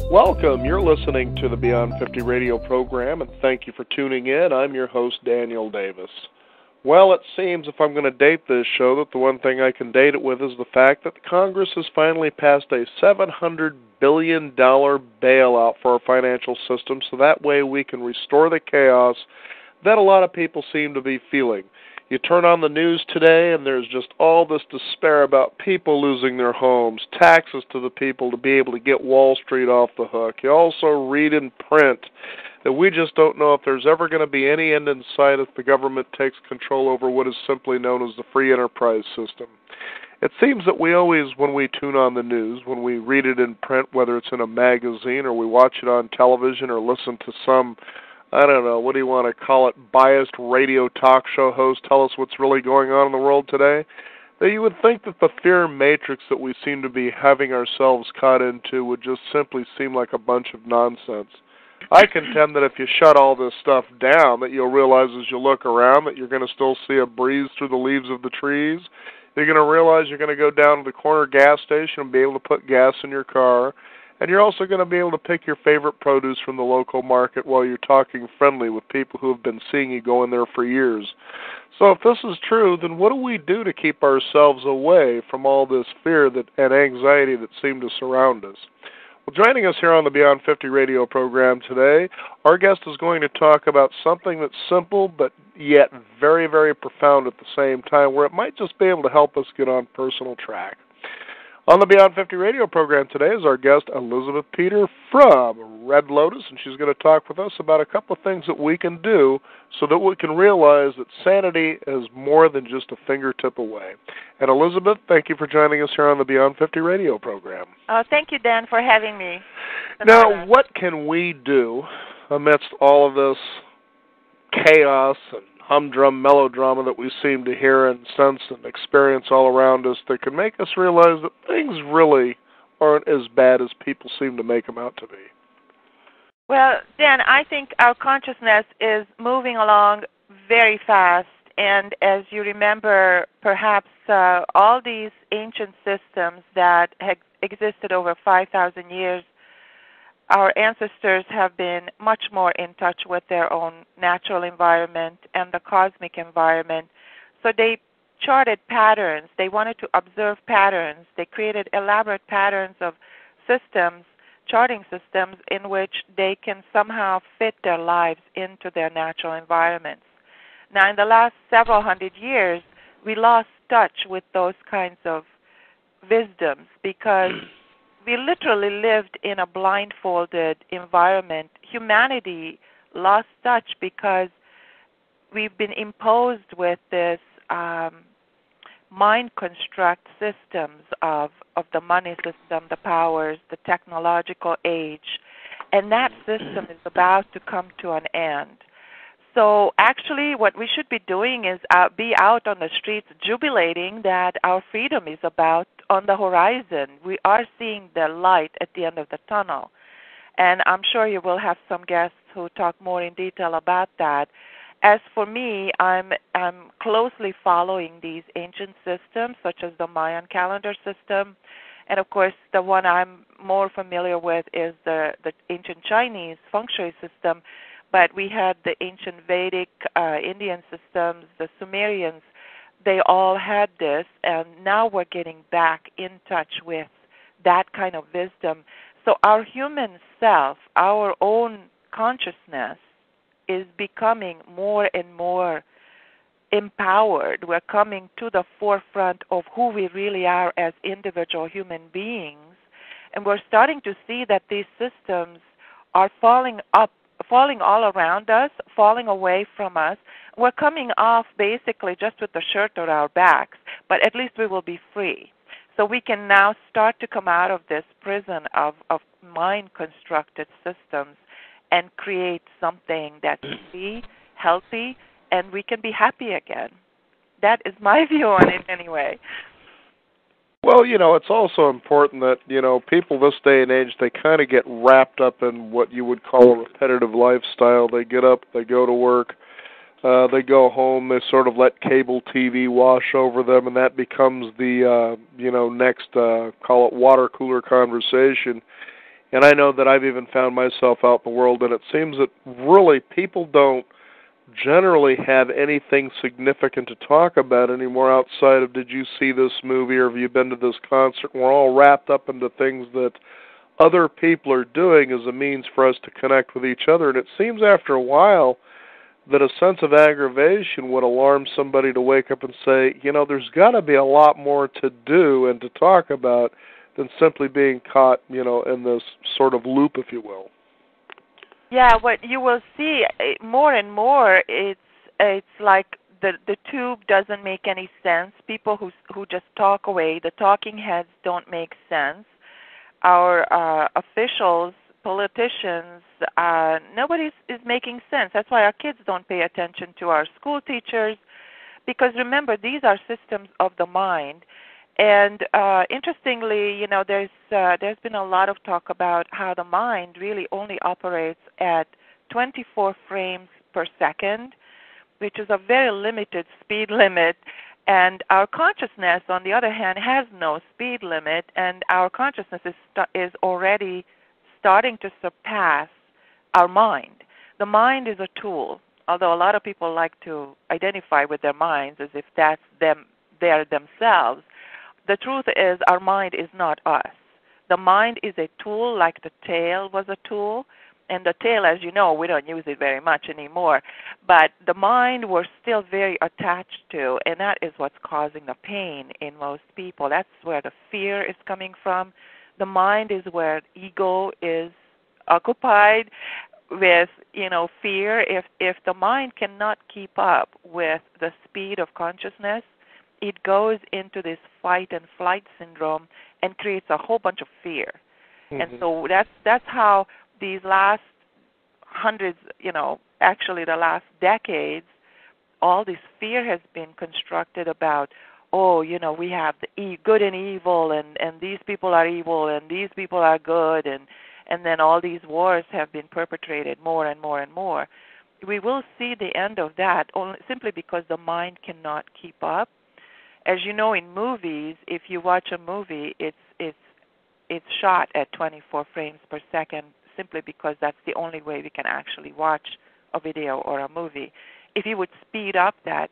Welcome. You're listening to the Beyond 50 radio program, and thank you for tuning in. I'm your host, Daniel Davis. Well, it seems, if I'm going to date this show, that the one thing I can date it with is the fact that Congress has finally passed a $700 billion bailout for our financial system, so that way we can restore the chaos that a lot of people seem to be feeling. You turn on the news today, and there's just all this despair about people losing their homes, taxes to the people to be able to get Wall Street off the hook. You also read in print that we just don't know if there's ever going to be any end in sight if the government takes control over what is simply known as the free enterprise system. It seems that we always, when we tune on the news, when we read it in print, whether it's in a magazine or we watch it on television or listen to some, I don't know, what do you want to call it, biased radio talk show host tell us what's really going on in the world today, that you would think that the fear matrix that we seem to be having ourselves caught into would just simply seem like a bunch of nonsense. I contend that if you shut all this stuff down, that you'll realize as you look around that you're going to still see a breeze through the leaves of the trees. You're going to realize you're going to go down to the corner gas station and be able to put gas in your car. And you're also going to be able to pick your favorite produce from the local market while you're talking friendly with people who have been seeing you go in there for years. So if this is true, then what do we do to keep ourselves away from all this fear and anxiety that seem to surround us? Well, joining us here on the Beyond 50 radio program today, our guest is going to talk about something that's simple but yet very, very profound at the same time, where it might just be able to help us get on personal track. On the Beyond 50 radio program today is our guest, Elizabeth Peter from Red Lotus, and she's going to talk with us about a couple of things that we can do so that we can realize that sanity is more than just a fingertip away. And Elizabeth, thank you for joining us here on the Beyond 50 radio program. Oh, thank you, Dan, for having me. Now, what can we do amidst all of this chaos and humdrum melodrama that we seem to hear and sense and experience all around us that can make us realize that things really aren't as bad as people seem to make them out to be? Well, Dan, I think our consciousness is moving along very fast, and as you remember, perhaps all these ancient systems that had existed over 5,000 years, our ancestors have been much more in touch with their own natural environment and the cosmic environment. So they charted patterns. They wanted to observe patterns. They created elaborate patterns of systems, charting systems, in which they can somehow fit their lives into their natural environments. Now, in the last several hundred years, we lost touch with those kinds of wisdoms because we literally lived in a blindfolded environment. Humanity lost touch because we've been imposed with this mind construct systems of the money system, the powers, the technological age, and that system is about to come to an end. So actually what we should be doing is be out on the streets jubilating that our freedom is about on the horizon. We are seeing the light at the end of the tunnel. And I'm sure you will have some guests who talk more in detail about that. As for me, I'm closely following these ancient systems, such as the Mayan calendar system. And, of course, the one I'm more familiar with is the ancient Chinese feng shui system. But we had the ancient Vedic Indian systems, the Sumerians. They all had this, and now we're getting back in touch with that kind of wisdom. So our human self, our own consciousness, is becoming more and more empowered. We're coming to the forefront of who we really are as individual human beings, and we're starting to see that these systems are falling all around us, falling away from us. We're coming off basically just with the shirt on our backs, but at least we will be free. So we can now start to come out of this prison of mind-constructed systems and create something that's free, healthy, and we can be happy again. That is my view on it anyway. Well, it's also important that, people this day and age, they kind of get wrapped up in what you would call a repetitive lifestyle. They get up, they go to work, they go home, they sort of let cable TV wash over them, and that becomes the, next, call it water cooler conversation. And I know that I've even found myself out in the world, and it seems that really people don't generally have anything significant to talk about anymore outside of, did you see this movie or have you been to this concert? We're all wrapped up into things that other people are doing as a means for us to connect with each other. And it seems after a while that a sense of aggravation would alarm somebody to wake up and say, there's got to be a lot more to do and to talk about than simply being caught, in this sort of loop, if you will. Yeah, what you will see more and more, it's like the tube doesn't make any sense. People who just talk away, the talking heads don't make sense. Our officials, politicians, nobody is making sense. That's why our kids don't pay attention to our school teachers, because remember, these are systems of the mind. And interestingly, there's been a lot of talk about how the mind really only operates at 24 frames per second, which is a very limited speed limit. And our consciousness, on the other hand, has no speed limit, and our consciousness is already starting to surpass our mind. The mind is a tool, although a lot of people like to identify with their minds as if that's them, they're themselves. The truth is, our mind is not us. The mind is a tool, like the tail was a tool. And the tail, as you know, we don't use it very much anymore. But the mind we're still very attached to, and that is what's causing the pain in most people. That's where the fear is coming from. The mind is where ego is occupied with, fear. If the mind cannot keep up with the speed of consciousness, it goes into this fight and flight syndrome and creates a whole bunch of fear. Mm-hmm. And so that's how these last hundreds, actually the last decades, all this fear has been constructed about, we have the good and evil, and these people are evil, and these people are good, and then all these wars have been perpetrated more and more and more. We will see the end of that only simply because the mind cannot keep up. As you know, in movies, if you watch a movie, it's shot at 24 frames per second simply because that's the only way we can actually watch a video or a movie. If you would speed up that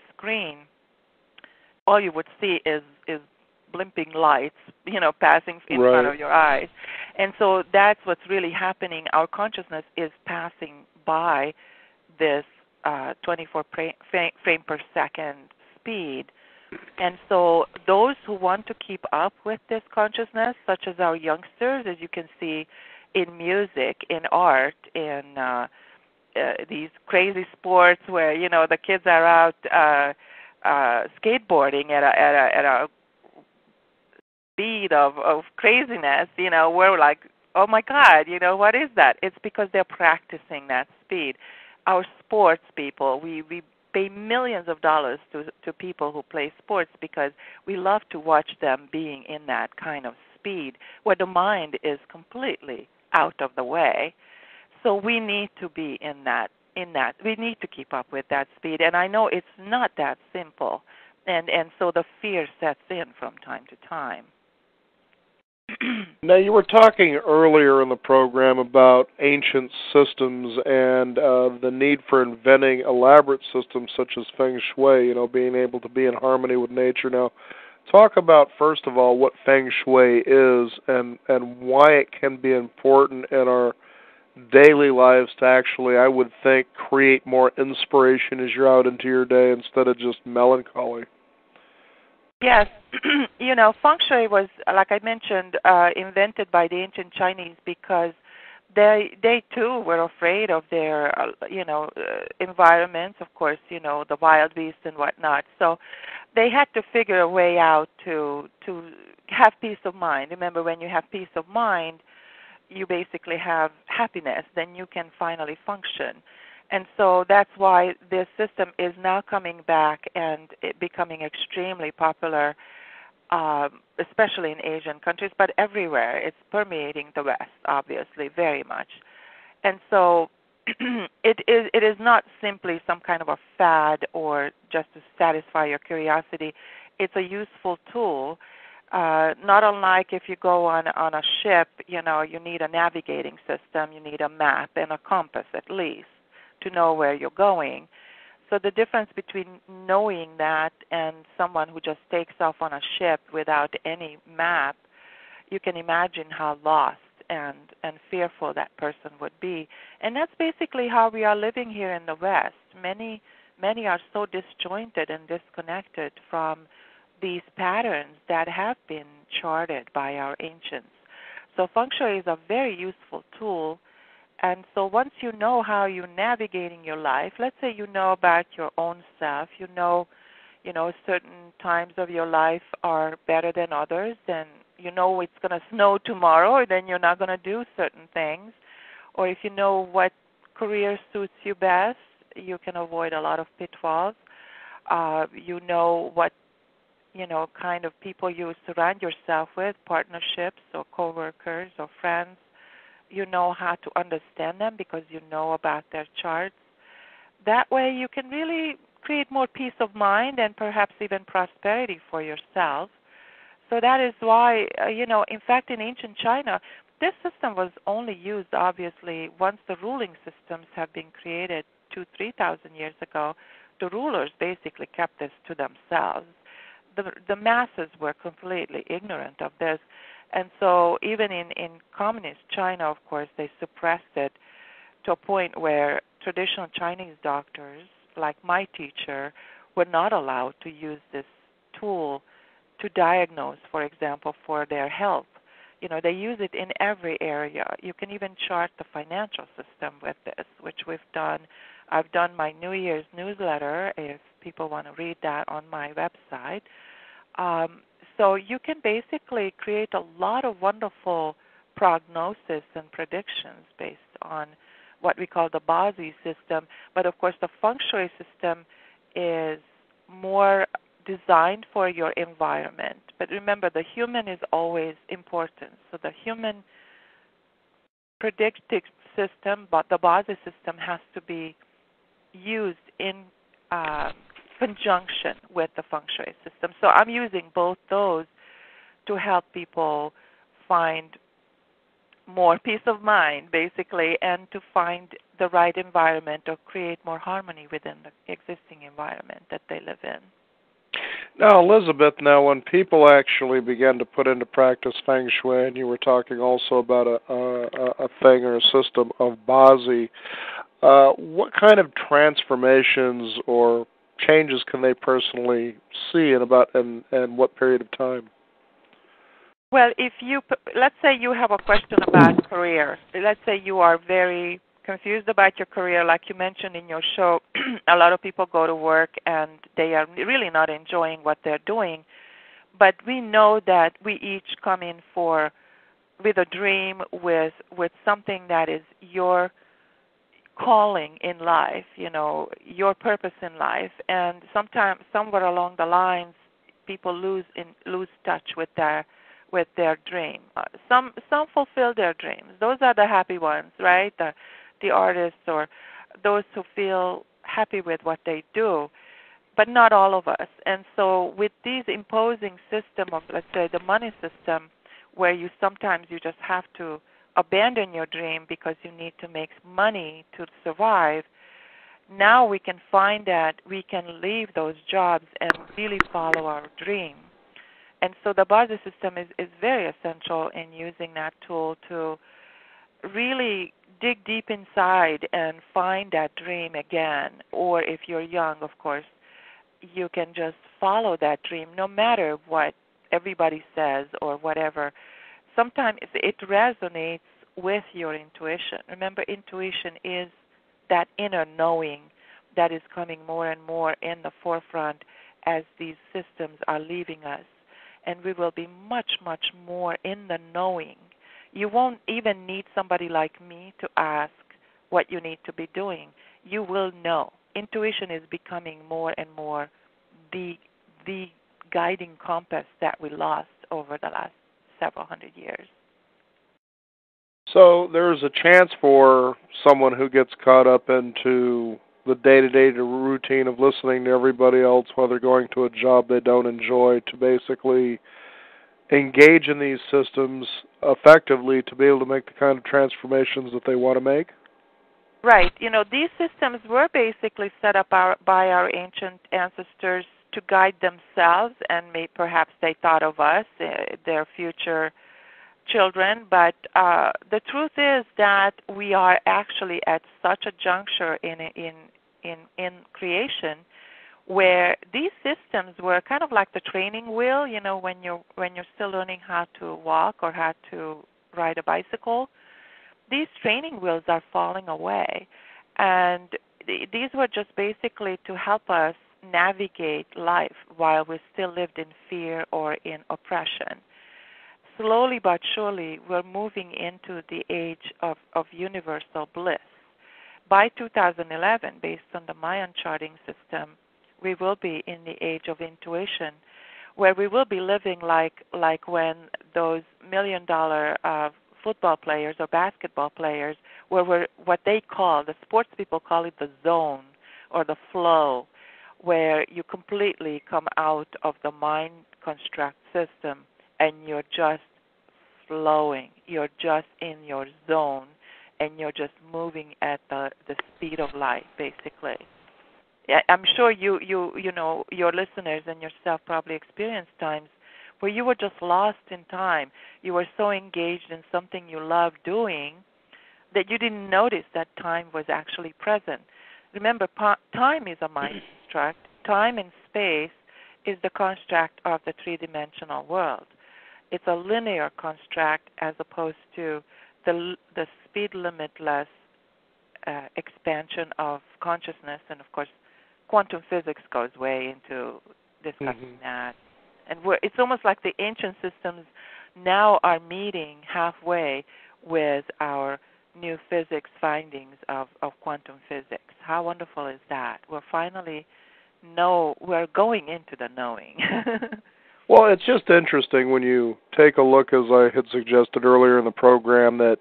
screen, all you would see is blimping lights, passing in front of your eyes. And so that's what's really happening. Our consciousness is passing by this 24 frame per second speed. And so those who want to keep up with this consciousness, such as our youngsters, as you can see in music, in art, in these crazy sports where, the kids are out skateboarding at a speed of craziness, we're like, oh my God, what is that? It's because they're practicing that speed. Our sports people, we pay millions of dollars to people who play sports because we love to watch them being in that kind of speed where the mind is completely out of the way. So we need to be in that. We need to keep up with that speed. And I know it's not that simple. And so the fear sets in from time to time. Now, you were talking earlier in the program about ancient systems and the need for inventing elaborate systems such as Feng Shui, being able to be in harmony with nature. Now, talk about, first of all, what Feng Shui is and why it can be important in our daily lives to actually, I would think, create more inspiration as you're out into your day instead of just melancholy. Yes. Feng Shui was, like I mentioned, invented by the ancient Chinese because they too were afraid of their, environments, of course, the wild beasts and whatnot. So they had to figure a way out to have peace of mind. Remember, when you have peace of mind, you basically have happiness. Then you can finally function. And so that's why this system is now coming back and becoming extremely popular, especially in Asian countries, but everywhere. It's permeating the West, obviously, very much. And so it is not simply some kind of a fad or just to satisfy your curiosity. It's a useful tool. Not unlike if you go on a ship, you need a navigating system, you need a map and a compass at least to know where you're going. So the difference between knowing that and someone who just takes off on a ship without any map, you can imagine how lost and fearful that person would be. And that's basically how we are living here in the West. Many are so disjointed and disconnected from these patterns that have been charted by our ancients. So feng shui is a very useful tool. And so once you know how you're navigating your life, let's say you know about your own self, you know certain times of your life are better than others, and you know it's going to snow tomorrow, then you're not going to do certain things. Or if you know what career suits you best, you can avoid a lot of pitfalls. You know what kind of people you surround yourself with, partnerships or coworkers or friends. You know how to understand them because you know about their charts. That way you can really create more peace of mind and perhaps even prosperity for yourself. So that is why, in fact, in ancient China, this system was only used, obviously, once the ruling systems have been created 3,000 years ago. The rulers basically kept this to themselves. The masses were completely ignorant of this. And so even in communist China, of course, they suppressed it to a point where traditional Chinese doctors, like my teacher, were not allowed to use this tool to diagnose, for example, for their health. They use it in every area. You can even chart the financial system with this, which we've done. I've done my New Year's newsletter, if people want to read that, on my website. So you can basically create a lot of wonderful prognosis and predictions based on what we call the Bazi system. But of course, the feng shui system is more designed for your environment. But remember, the human is always important. So the human predictive system, but the Bazi system has to be used in conjunction with the feng shui system. So I'm using both those to help people find more peace of mind, basically, and to find the right environment or create more harmony within the existing environment that they live in. Now, Elizabeth, when people actually begin to put into practice feng shui, and you were talking also about a thing or a system of Bazi, what kind of transformations or changes can they personally see in what period of time? Well, let's say you have a question about career. Let's say you are very confused about your career, like you mentioned in your show. A lot of people go to work and they are really not enjoying what they're doing. But we know that we each come in with a dream, with something that is your calling in life, your purpose in life. And sometimes, somewhere along the lines, people lose touch with their dream. Some fulfill their dreams. Those are the happy ones, right? The artists or those who feel happy with what they do, but not all of us. And so with these imposing system of, let's say, the money system, where sometimes you just have to abandon your dream because you need to make money to survive, now we can find that we can leave those jobs and really follow our dream. And so the Bazi system is very essential in using that tool to really dig deep inside and find that dream again. Or if you're young, of course, you can just follow that dream no matter what everybody says or whatever. Sometimes it resonates with your intuition. Remember, intuition is that inner knowing that is coming more and more in the forefront as these systems are leaving us. And we will be much, much more in the knowing. You won't even need somebody like me to ask what you need to be doing. You will know. Intuition is becoming more and more the guiding compass that we lost over the last several hundred years. So there's a chance for someone who gets caught up into the day-to-day routine of listening to everybody else while they're going to a job they don't enjoy to basically engage in these systems effectively to be able to make the kind of transformations that they want to make? Right. These systems were basically set up by our ancient ancestors to guide themselves, and perhaps they thought of us, their future children. But the truth is that we are actually at such a juncture in creation where these systems were kind of like the training wheel. When you're still learning how to walk or how to ride a bicycle. These training wheels are falling away, and these were just basically to help us navigate life while we still lived in fear or in oppression. Slowly but surely, we're moving into the age of universal bliss. By 2011, based on the Mayan charting system, we will be in the age of intuition, where we will be living like when those $1 million football players or basketball players were what they call, the sports people call it the zone or the flow, where you completely come out of the mind construct system and you're just flowing. You're just in your zone and you're just moving at the speed of light, basically. I'm sure you know your listeners and yourself probably experienced times where you were just lost in time. You were so engaged in something you loved doing that you didn't notice that time was actually present. Remember, time is a mind construct. Time and space is the construct of the three-dimensional world. It's a linear construct as opposed to the speed limitless expansion of consciousness. And, of course, quantum physics goes way into discussing that. And it's almost like the ancient systems now are meeting halfway with our new physics findings of quantum physics. How wonderful is that? We're going into the knowing. Well, it's just interesting when you take a look, as I had suggested earlier in the program, that,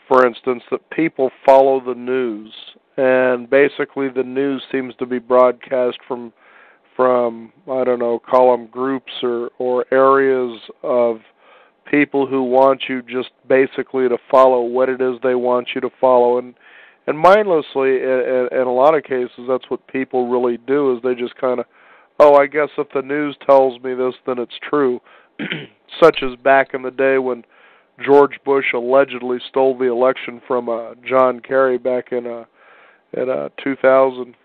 for instance, that people follow the news, and basically the news seems to be broadcast from I don't know, call them groups or areas of people who want you just basically to follow what it is they want you to follow, and mindlessly, in a lot of cases, that's what people really do, is they just kind of, oh, I guess if the news tells me this, then it's true. Such as back in the day when George Bush allegedly stole the election from John Kerry back in 2000,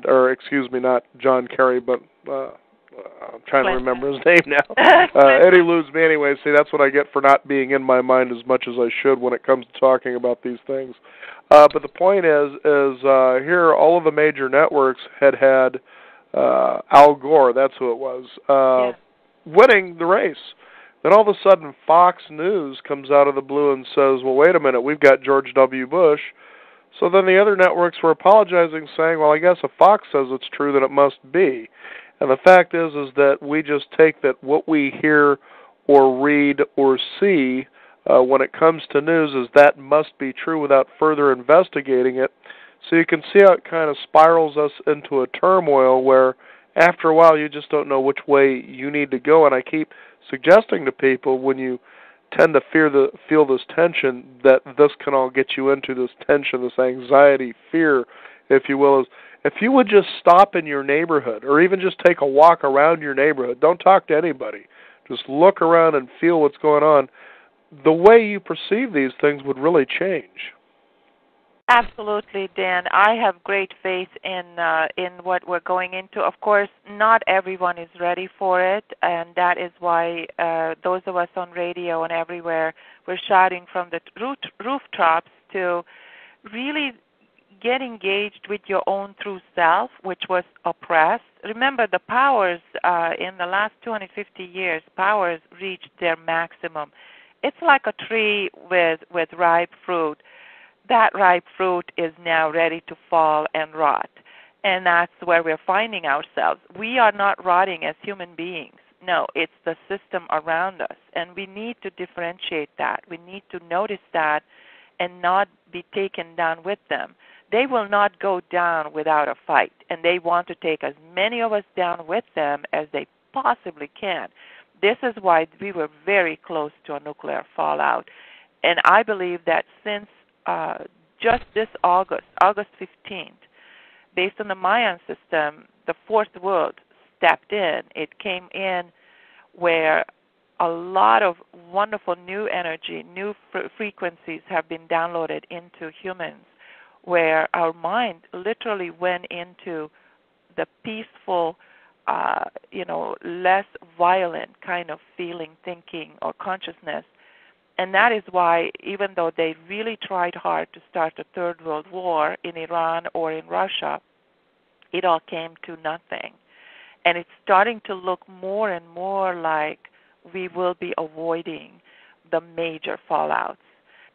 or excuse me, not John Kerry, but I'm trying to remember his name now. Eddie eludes me anyway. See, that's what I get for not being in my mind as much as I should when it comes to talking about these things. But the point is here all of the major networks had Al Gore, that's who it was, winning the race. Then all of a sudden Fox News comes out of the blue and says, well, wait a minute, we've got George W. Bush. So then the other networks were apologizing, saying, well, I guess if Fox says it's true, then it must be. And the fact is that we just take that what we hear or read or see when it comes to news is that must be true without further investigating it. So you can see how it kind of spirals us into a turmoil where after a while you just don't know which way you need to go. And I keep suggesting to people, when you tend to feel this tension, that this can all get you into this tension, this anxiety, fear, if you will, is if you would just stop in your neighborhood or even just take a walk around your neighborhood, don't talk to anybody, just look around and feel what's going on, the way you perceive these things would really change. Absolutely, Dan. I have great faith in what we're going into. Of course, not everyone is ready for it, and that is why those of us on radio and everywhere, we're shouting from the rooftops to really get engaged with your own true self, which was oppressed. Remember, the powers in the last 250 years, powers reached their maximum. It's like a tree with ripe fruit. That ripe fruit is now ready to fall and rot. And that's where we're finding ourselves. We are not rotting as human beings. No, it's the system around us. And we need to differentiate that. We need to notice that and not be taken down with them. They will not go down without a fight. And they want to take as many of us down with them as they possibly can. This is why we were very close to a nuclear fallout. And I believe that since just this August 15th, based on the Mayan system, the fourth world stepped in. It came in where a lot of wonderful new energy, new frequencies have been downloaded into humans, where our mind literally went into the peaceful, less violent kind of feeling, thinking, or consciousness. And that is why, even though they really tried hard to start a third world war in Iran or in Russia, it all came to nothing. And it's starting to look more and more like we will be avoiding the major fallouts.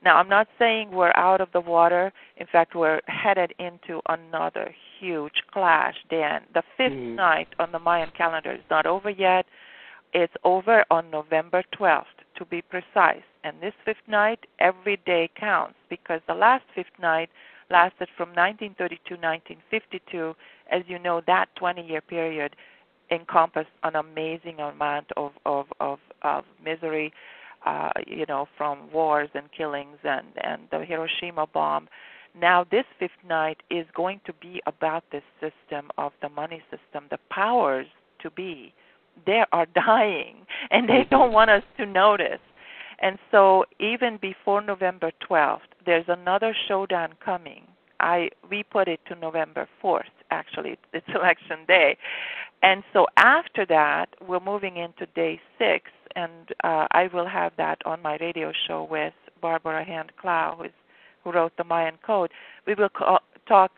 Now, I'm not saying we're out of the water. In fact, we're headed into another huge clash, Dan. The fifth night on the Mayan calendar is not over yet. It's over on November 12th, to be precise. And this fifth night, every day counts, because the last fifth night lasted from 1932 to 1952. As you know, that 20-year period encompassed an amazing amount of misery, from wars and killings and the Hiroshima bomb. Now this fifth night is going to be about this system of the money system. The powers to be, they are dying, and they don't want us to notice. And so even before November 12th, there's another showdown coming. We put it to November 4th, actually. It's election day. And so after that, we're moving into day 6, and I will have that on my radio show with Barbara Hand-Clow, who wrote the Mayan Code. We will talk,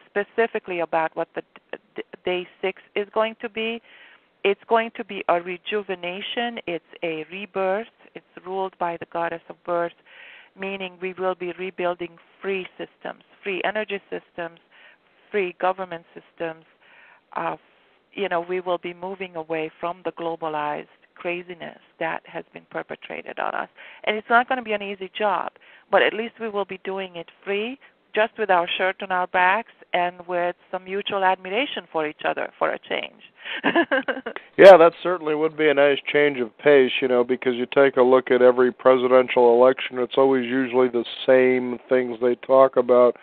specifically about what the day 6 is going to be. It's going to be a rejuvenation. It's a rebirth. It's ruled by the goddess of birth, meaning we will be rebuilding free systems, free energy systems, free government systems. We will be moving away from the globalized craziness that has been perpetrated on us. And it's not going to be an easy job, but at least we will be doing it free, just with our shirt on our backs and with some mutual admiration for each other for a change. Yeah, that certainly would be a nice change of pace, because you take a look at every presidential election, it's always usually the same things they talk about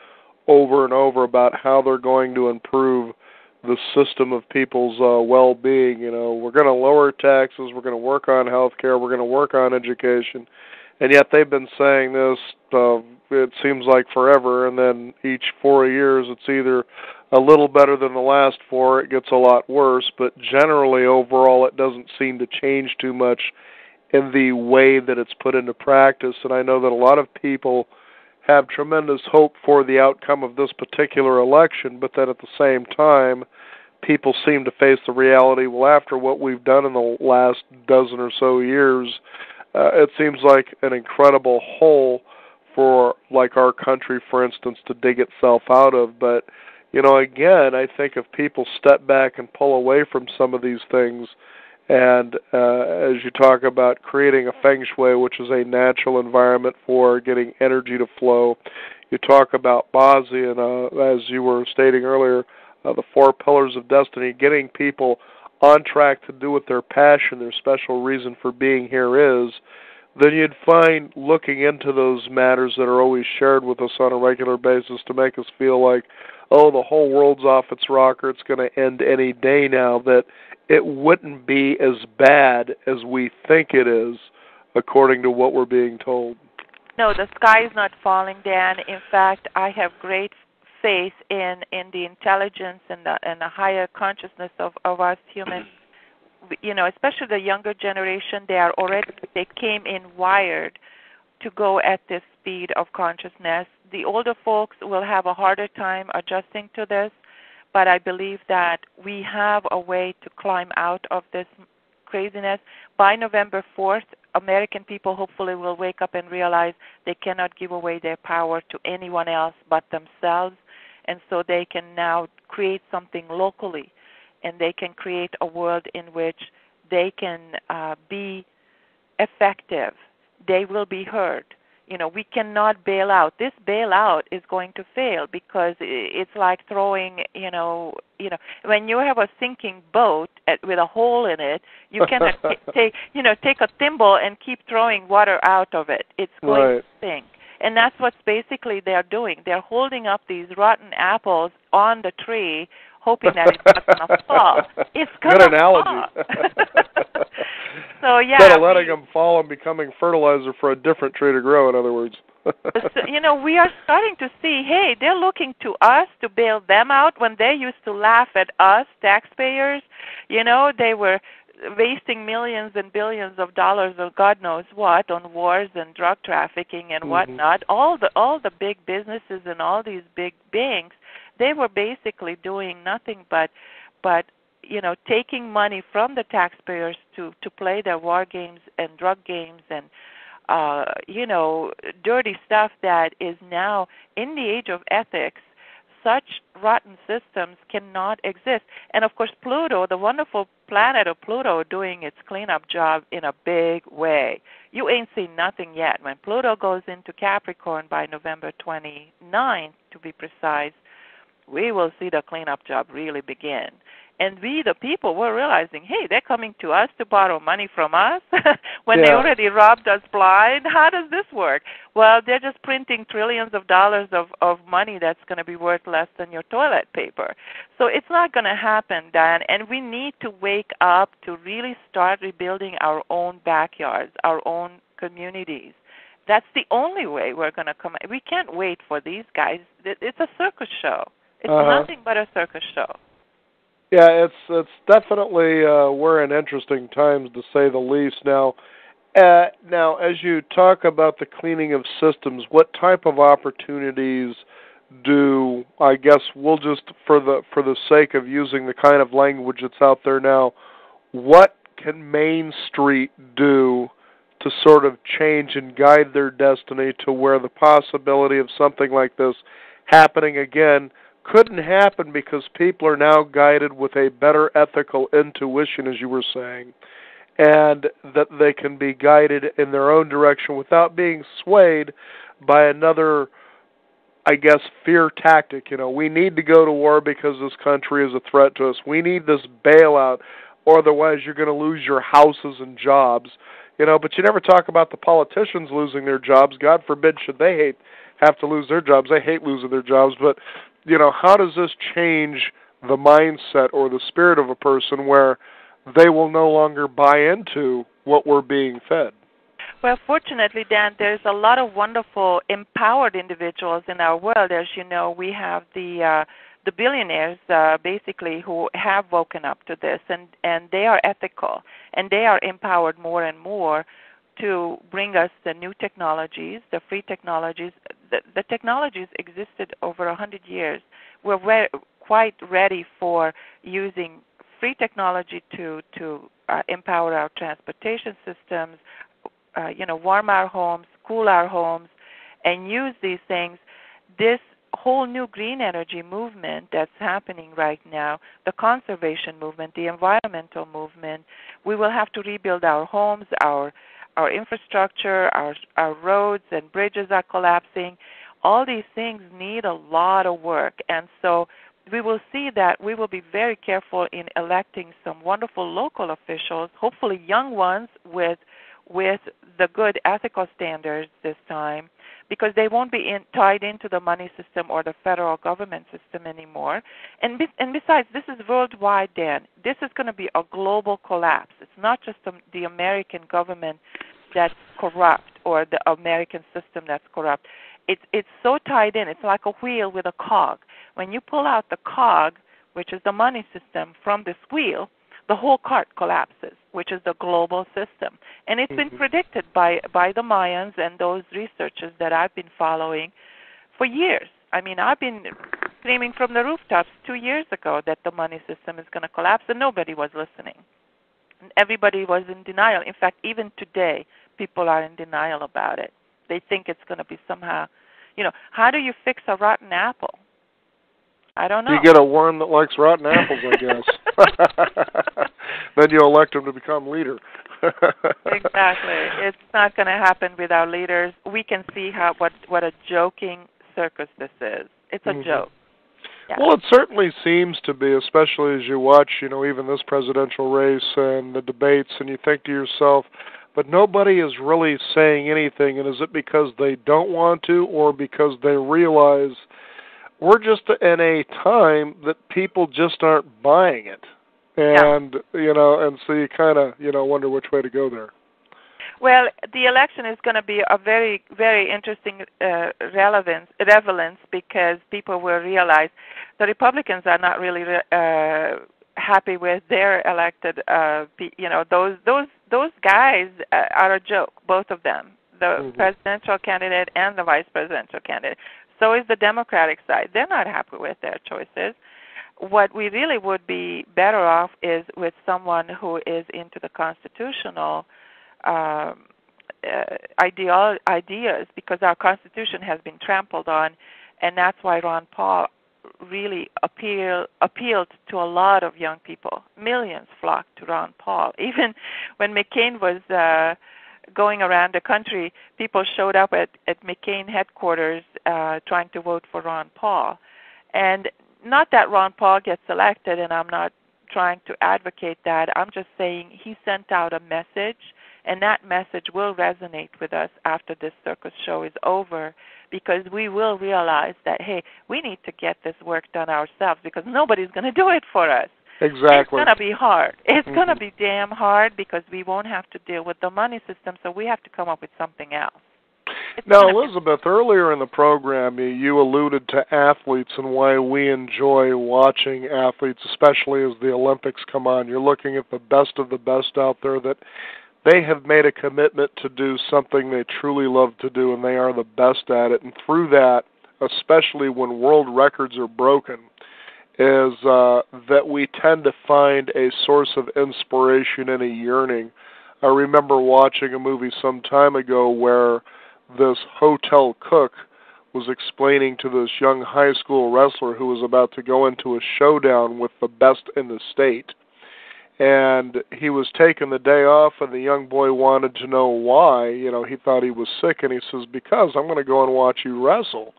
over and over about how they're going to improve the system of people's well-being. We're going to lower taxes, we're going to work on health care, we're going to work on education, and yet they've been saying this, it seems like forever, and then each 4 years it's either a little better than the last 4, it gets a lot worse, but generally overall it doesn't seem to change too much in the way that it's put into practice. And I know that a lot of people have tremendous hope for the outcome of this particular election, but then at the same time, people seem to face the reality, well, after what we've done in the last dozen or so years, it seems like an incredible hole for, like, our country, for instance, to dig itself out of. But, again, I think if people step back and pull away from some of these things, and as you talk about creating a feng shui, which is a natural environment for getting energy to flow, you talk about Bazi, and as you were stating earlier, the 4 pillars of destiny, getting people on track to do what their passion, their special reason for being here is, then you'd find looking into those matters that are always shared with us on a regular basis to make us feel like, oh, the whole world's off its rocker, it's going to end any day now, that it wouldn't be as bad as we think it is, according to what we're being told. No, the sky is not falling, Dan. In fact, I have great faith in the intelligence and the higher consciousness of us humans. Especially the younger generation, they came in wired to go at this speed of consciousness. The older folks will have a harder time adjusting to this, but I believe that we have a way to climb out of this craziness. By November 4th, American people hopefully will wake up and realize they cannot give away their power to anyone else but themselves, and so they can now create something locally, and they can create a world in which they can be effective. They will be heard. We cannot bail out. This bailout is going to fail because it's like throwing, when you have a sinking boat with a hole in it, you cannot take a thimble and keep throwing water out of it. It's going to sink. And that's what basically they're doing. They're holding up these rotten apples on the tree, hoping that it's not going to fall. It's going to fall. Good analogy. So, yeah. Instead of letting them fall and becoming fertilizer for a different tree to grow, in other words. So, we are starting to see, hey, they're looking to us to bail them out when they used to laugh at us, taxpayers. They were wasting millions and billions of dollars or God knows what on wars and drug trafficking and whatnot. All the big businesses and all these big banks, they were basically doing nothing but taking money from the taxpayers to play their war games and drug games and dirty stuff that is now in the age of ethics. Such rotten systems cannot exist. And, of course, Pluto, the wonderful planet of Pluto, doing its cleanup job in a big way. You ain't seen nothing yet. When Pluto goes into Capricorn by November 29th, to be precise, we will see the cleanup job really begin. And we, the people, were realizing, hey, they're coming to us to borrow money from us when they already robbed us blind. How does this work? Well, they're just printing trillions of dollars of money that's going to be worth less than your toilet paper. So it's not going to happen, Dan, and we need to wake up to really start rebuilding our own backyards, our own communities. That's the only way we're going to come. We can't wait for these guys. It's a circus show. It's nothing but a circus show. Yeah, it's definitely we're in interesting times, to say the least. Now, as you talk about the cleaning of systems, what type of opportunities do, I guess we'll just, for the sake of using the kind of language that's out there now, what can Main Street do to sort of change and guide their destiny to where the possibility of something like this happening again couldn't happen, because people are now guided with a better ethical intuition, as you were saying, and that they can be guided in their own direction without being swayed by another, I guess, fear tactic. We need to go to war because this country is a threat to us. We need this bailout, or otherwise you're going to lose your houses and jobs. But you never talk about the politicians losing their jobs. God forbid should they have to lose their jobs. They hate losing their jobs, but how does this change the mindset or the spirit of a person where they will no longer buy into what we're being fed? Well, fortunately, Dan, there's a lot of wonderful, empowered individuals in our world. As you know, we have the billionaires, basically, who have woken up to this, and they are ethical, and they are empowered more and more to bring us the new technologies, the free technologies. The technologies existed over 100 years. We're quite ready for using free technology to empower our transportation systems, warm our homes, cool our homes, and use these things. This whole new green energy movement that's happening right now, the conservation movement, the environmental movement, we will have to rebuild our homes, our infrastructure, our roads and bridges are collapsing. All these things need a lot of work, and so we will see that we will be very careful in electing some wonderful local officials, hopefully young ones with the good ethical standards this time, because they won't be tied into the money system or the federal government system anymore. And besides, this is worldwide, Dan. This is going to be a global collapse. It's not just the American government that's corrupt or the American system that's corrupt. It's so tied in. It's like a wheel with a cog. When you pull out the cog, which is the money system, from this wheel, the whole cart collapses, which is the global system. And it's been predicted by the Mayans and those researchers that I've been following for years. I mean, I've been screaming from the rooftops 2 years ago that the money system is going to collapse, and nobody was listening. And everybody was in denial. In fact, even today, people are in denial about it. They think it's going to be somehow, how do you fix a rotten apple? I don't know. You get a worm that likes rotten apples, I guess. Then you elect him to become leader. Exactly. It's not going to happen with our leaders. We can see what a joking circus this is. It's a joke. Yeah. Well, it certainly seems to be, especially as you watch, even this presidential race and the debates, and you think to yourself, but nobody is really saying anything, and is it because they don't want to or because they realize we're just in a time that people just aren't buying it? And, and so you kind of, wonder which way to go there. Well, the election is going to be a very, very interesting relevance because people will realize the Republicans are not really happy with their elected. Those guys are a joke, both of them, the presidential candidate and the vice presidential candidate. So is the Democratic side. They're not happy with their choices. What we really would be better off is with someone who is into the constitutional ideas, because our Constitution has been trampled on, and that's why Ron Paul really appealed to a lot of young people. Millions flocked to Ron Paul. Even when McCain was going around the country, people showed up at McCain headquarters trying to vote for Ron Paul. And not that Ron Paul gets elected, and I'm not trying to advocate that. I'm just saying he sent out a message, and that message will resonate with us after this circus show is over, because we will realize that, hey, we need to get this work done ourselves because nobody's going to do it for us. Exactly. It's going to be hard. It's going to be damn hard because we won't have to deal with the money system, so we have to come up with something else. Now, Elizabeth, earlier in the program, you alluded to athletes and why we enjoy watching athletes, especially as the Olympics come on. You're looking at the best of the best out there that they have made a commitment to do something they truly love to do, and they are the best at it. And through that, especially when world records are broken, is that we tend to find a source of inspiration and a yearning. I remember watching a movie some time ago where this hotel cook was explaining to this young high school wrestler who was about to go into a showdown with the best in the state. And he was taking the day off, and the young boy wanted to know why. He thought he was sick, and he says, because I'm going to go and watch you wrestle.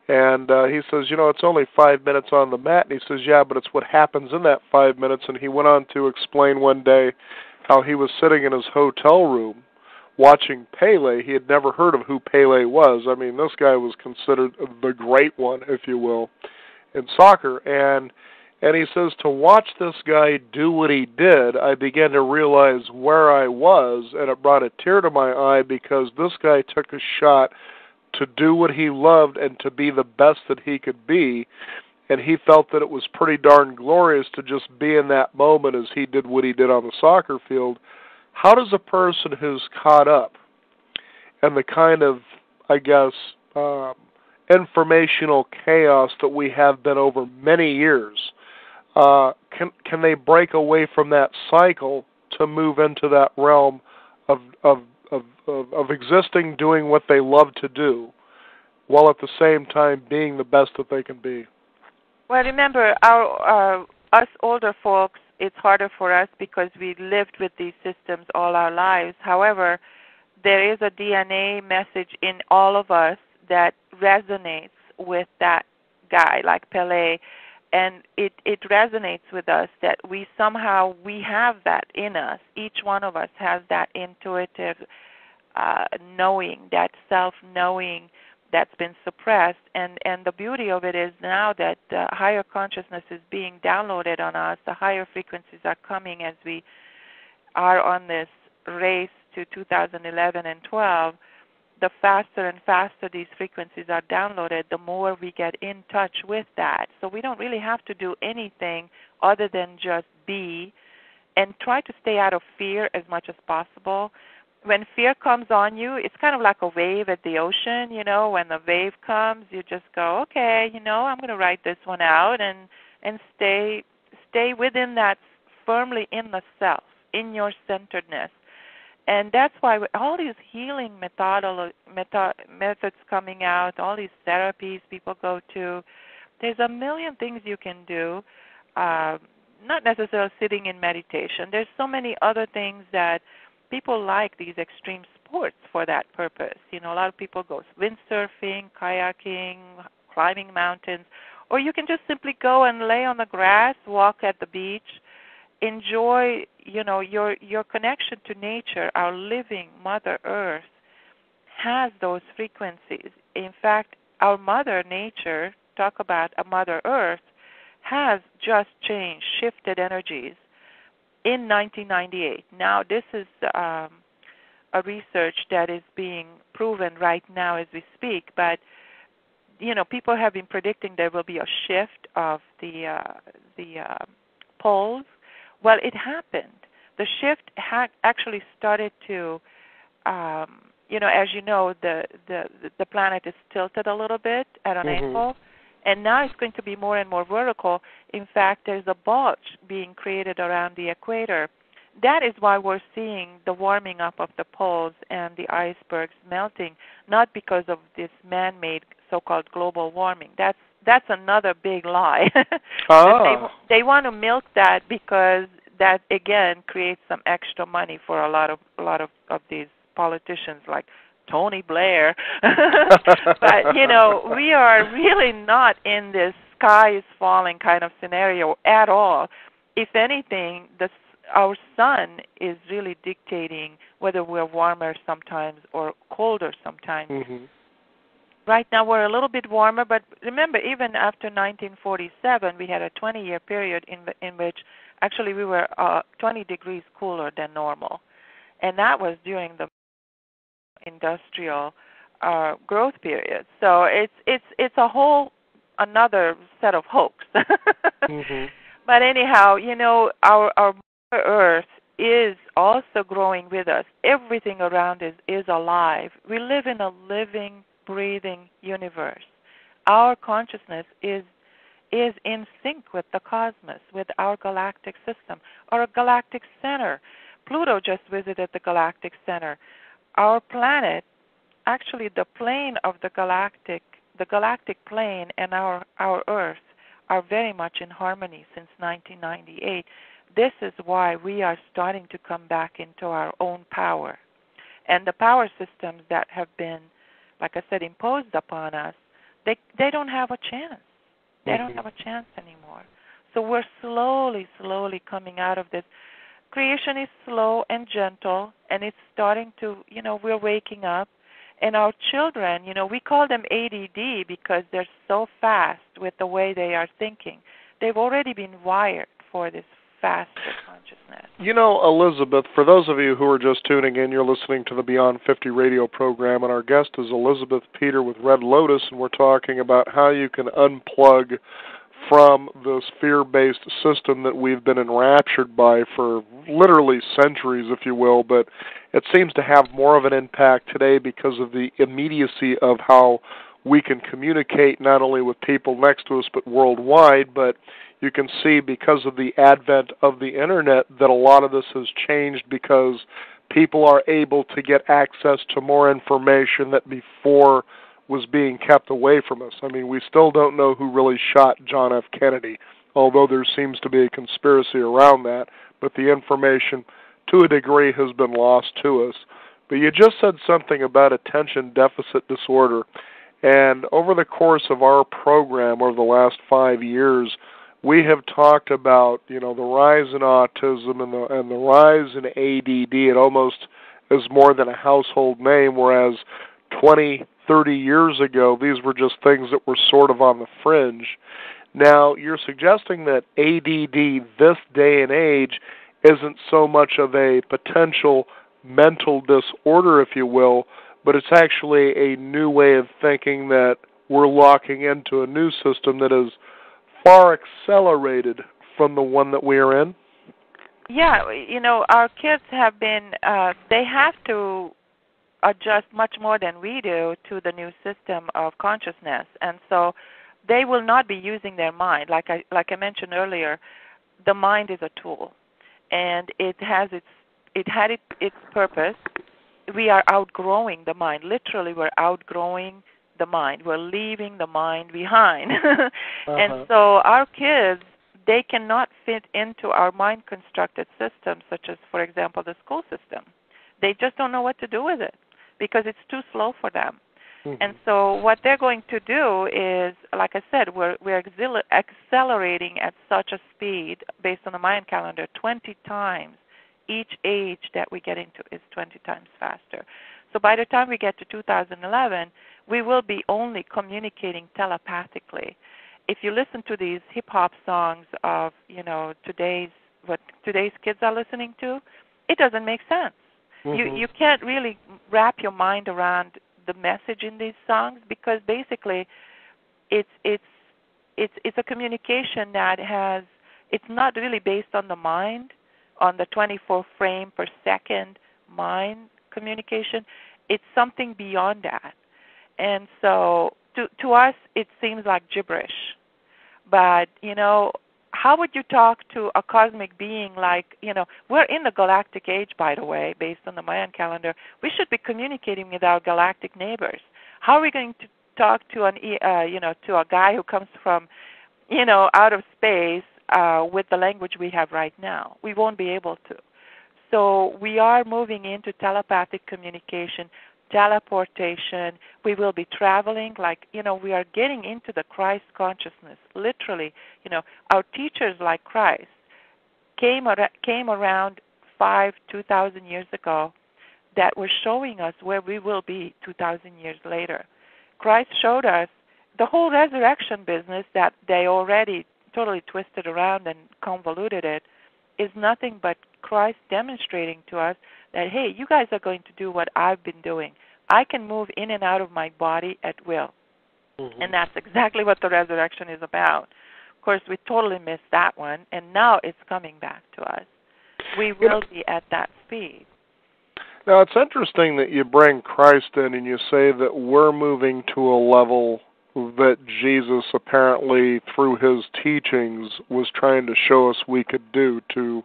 And he says, it's only 5 minutes on the mat. And he says, yeah, but it's what happens in that 5 minutes. And he went on to explain one day how he was sitting in his hotel room watching Pele. He had never heard of who Pele was. I mean, this guy was considered the great one, if you will, in soccer. And he says, to watch this guy do what he did, I began to realize where I was, and it brought a tear to my eye because this guy took a shot to do what he loved and to be the best that he could be, and he felt that it was pretty darn glorious to just be in that moment as he did what he did on the soccer field. How does a person who's caught up in the kind of, I guess, informational chaos that we have been over many years, can they break away from that cycle to move into that realm of existing, doing what they love to do, while at the same time being the best that they can be? Well, remember, us older folks, it's harder for us because we lived with these systems all our lives. However, there is a DNA message in all of us that resonates with that guy like Pelé, and it resonates with us that we have that in us. Each one of us has that intuitive knowing, that self-knowing that's been suppressed. And the beauty of it is now that higher consciousness is being downloaded on us, the higher frequencies are coming as we are on this race to 2011 and 12, the faster and faster these frequencies are downloaded, the more we get in touch with that. So we don't really have to do anything other than just be and try to stay out of fear as much as possible. When fear comes on you, it's kind of like a wave at the ocean, when the wave comes, you just go, okay, I'm going to ride this one out and stay within that, firmly in the self, in your centeredness. And that's why all these healing methods coming out, all these therapies people go to, there's a million things you can do, not necessarily sitting in meditation. There's so many other things that people like these extreme sports for that purpose. A lot of people go windsurfing, kayaking, climbing mountains, or you can just simply go and lay on the grass, walk at the beach, enjoy, your connection to nature. Our living Mother Earth has those frequencies. In fact, our Mother Nature, talk about a Mother Earth, has just changed, shifted energies in 1998. Now, this is a research that is being proven right now as we speak, but people have been predicting there will be a shift of the poles. Well, it happened. The shift actually started to, as you know, the planet is tilted a little bit at an angle, and now it's going to be more and more vertical. In fact, there's a bulge being created around the equator. That is why we're seeing the warming up of the poles and the icebergs melting, not because of this man-made so-called global warming. That's another big lie. They want to milk that because that again creates some extra money for a lot of these politicians like Tony Blair. But we are really not in this sky is falling kind of scenario at all. If anything, our sun is really dictating whether we're warmer sometimes or colder sometimes. Right now we're a little bit warmer, but remember, even after 1947, we had a 20-year period in which actually we were 20 degrees cooler than normal, and that was during the industrial growth period. So it's a whole another set of hoax. But anyhow, our Mother Earth is also growing with us. Everything around us is alive. We live in a living, breathing universe. Our consciousness is in sync with the cosmos, with our galactic system, our galactic center. Pluto just visited the galactic center. Our planet, actually the plane of the galactic plane and our Earth are very much in harmony since 1998. This is why we are starting to come back into our own power. And the power systems that have been, like I said, imposed upon us, they don't have a chance. They don't have a chance anymore. So we're slowly coming out of this. Creation is slow and gentle, and it's starting to, we're waking up. And our children, we call them ADD because they're so fast with the way they are thinking. They've already been wired for this faster consciousness. Elizabeth, for those of you who are just tuning in, you're listening to the Beyond 50 radio program, and our guest is Elizabeth Peter with Red Lotus, and we're talking about how you can unplug from this fear-based system that we've been enraptured by for literally centuries, if you will, but it seems to have more of an impact today because of the immediacy of how we can communicate not only with people next to us but worldwide. But you can see because of the advent of the Internet that a lot of this has changed because people are able to get access to more information that before was being kept away from us. I mean, we still don't know who really shot John F. Kennedy, although there seems to be a conspiracy around that, but the information, to a degree, has been lost to us. But you just said something about attention deficit disorder, and over the course of our program over the last 5 years, we have talked about, the rise in autism and the rise in ADD. It almost is more than a household name, whereas 20, 30 years ago, these were just things that were sort of on the fringe. Now, you're suggesting that ADD this day and age isn't so much of a potential mental disorder, if you will, but it's actually a new way of thinking that we're locking into a new system that is far accelerated from the one that we are in? Yeah, our kids have been, they have to adjust much more than we do to the new system of consciousness, and so they will not be using their mind. Like I mentioned earlier, the mind is a tool, and it had its purpose. We are outgrowing the mind. Literally, we're outgrowing the mind. We're leaving the mind behind. And so our kids, they cannot fit into our mind-constructed systems, such as, for example, the school system. They just don't know what to do with it because it's too slow for them. Mm-hmm. And so what they're going to do is, like I said, we're accelerating at such a speed based on the Mayan calendar, 20 times. Each age that we get into is 20 times faster. So by the time we get to 2011, we will be only communicating telepathically. If you listen to these hip hop songs of, what today's kids are listening to, it doesn't make sense. Mm-hmm. You can't really wrap your mind around the message in these songs because basically it's a communication that it's not really based on the mind, on the 24 frame per second mind communication. It's something beyond that. And so to us it seems like gibberish. But, how would you talk to a cosmic being like, we're in the galactic age, by the way, based on the Mayan calendar. We should be communicating with our galactic neighbors. How are we going to talk to to a guy who comes from, out of space with the language we have right now? We won't be able to. So we are moving into telepathic communication, teleportation. We will be traveling we are getting into the Christ consciousness, literally. Our teachers like Christ came around 2,000 years ago that were showing us where we will be 2,000 years later. Christ showed us the whole resurrection business that they already totally twisted around and convoluted it is nothing but Christ demonstrating to us that, hey, you guys are going to do what I've been doing. I can move in and out of my body at will. Mm-hmm. And that's exactly what the resurrection is about. Of course, we totally missed that one, and now it's coming back to us. We will be at that speed. Now, it's interesting that you bring Christ in and you say that we're moving to a level that Jesus apparently, through his teachings, was trying to show us we could do to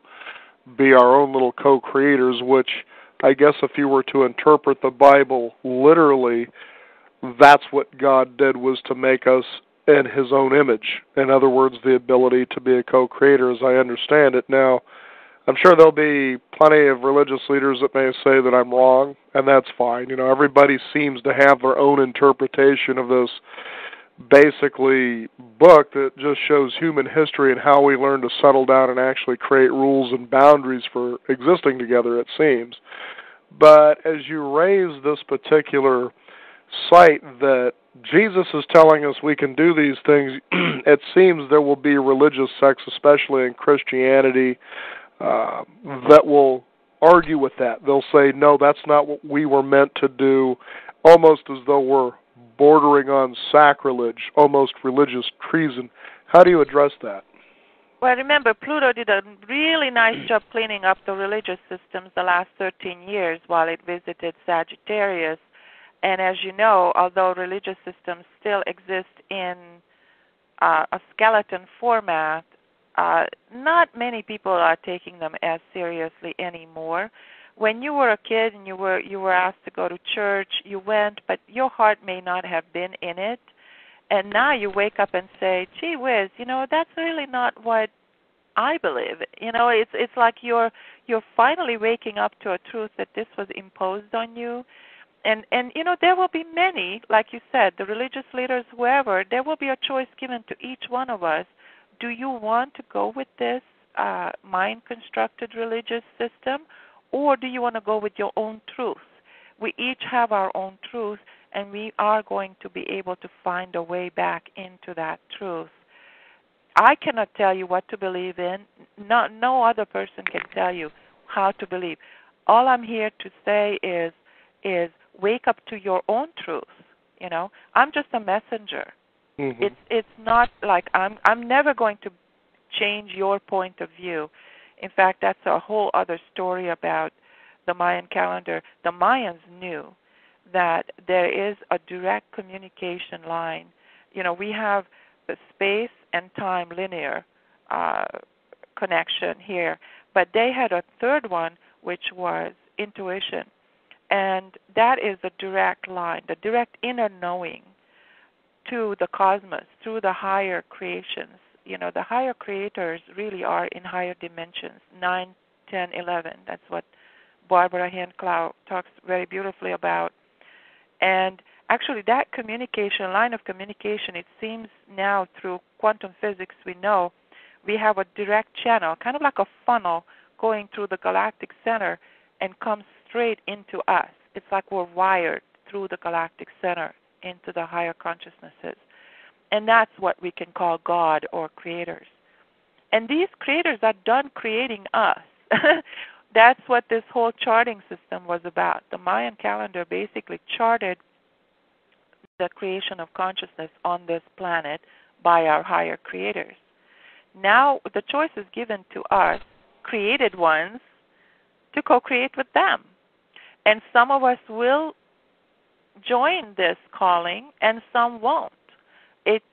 be our own little co-creators, which I guess if you were to interpret the Bible literally, that's what God did, was to make us in his own image. In other words, the ability to be a co-creator, as I understand it. Now, I'm sure there'll be plenty of religious leaders that may say that I'm wrong, and that's fine. Everybody seems to have their own interpretation of this basically book that just shows human history and how we learn to settle down and actually create rules and boundaries for existing together, it seems. But as you raise this particular site that Jesus is telling us we can do these things, it seems there will be religious sects, especially in Christianity, that will argue with that. They'll say, no, that's not what we were meant to do, almost as though we're bordering on sacrilege, almost religious treason. How do you address that? Well, remember, Pluto did a really nice job cleaning up the religious systems the last 13 years while it visited Sagittarius. And as you know, although religious systems still exist in a skeleton format, not many people are taking them as seriously anymore. When you were a kid and you were asked to go to church, you went, but your heart may not have been in it. And now you wake up and say, gee whiz, that's really not what I believe. It's like you're finally waking up to a truth that this was imposed on you. And there will be many, like you said, the religious leaders, whoever, there will be a choice given to each one of us. Do you want to go with this mind-constructed religious system, or do you want to go with your own truth? We each have our own truth, and we are going to be able to find a way back into that truth. I cannot tell you what to believe in. No other person can tell you how to believe. All I'm here to say is wake up to your own truth. I'm just a messenger. Mm-hmm. It's not like I'm never going to change your point of view. In fact, that's a whole other story about the Mayan calendar. The Mayans knew that there is a direct communication line. We have the space and time linear connection here, but they had a third one, which was intuition. And that is a direct line, the direct inner knowing to the cosmos, through the higher creations. The higher creators really are in higher dimensions, 9, 10, 11. That's what Barbara Handclough talks very beautifully about. And actually, that line of communication, it seems now through quantum physics, we know we have a direct channel, kind of like a funnel going through the galactic center and comes straight into us. It's like we're wired through the galactic center into the higher consciousnesses. And that's what we can call God or creators. And these creators are done creating us. That's what this whole charting system was about. The Mayan calendar basically charted the creation of consciousness on this planet by our higher creators. Now the choice is given to us, created ones, to co-create with them. And some of us will join this calling and some won't. It's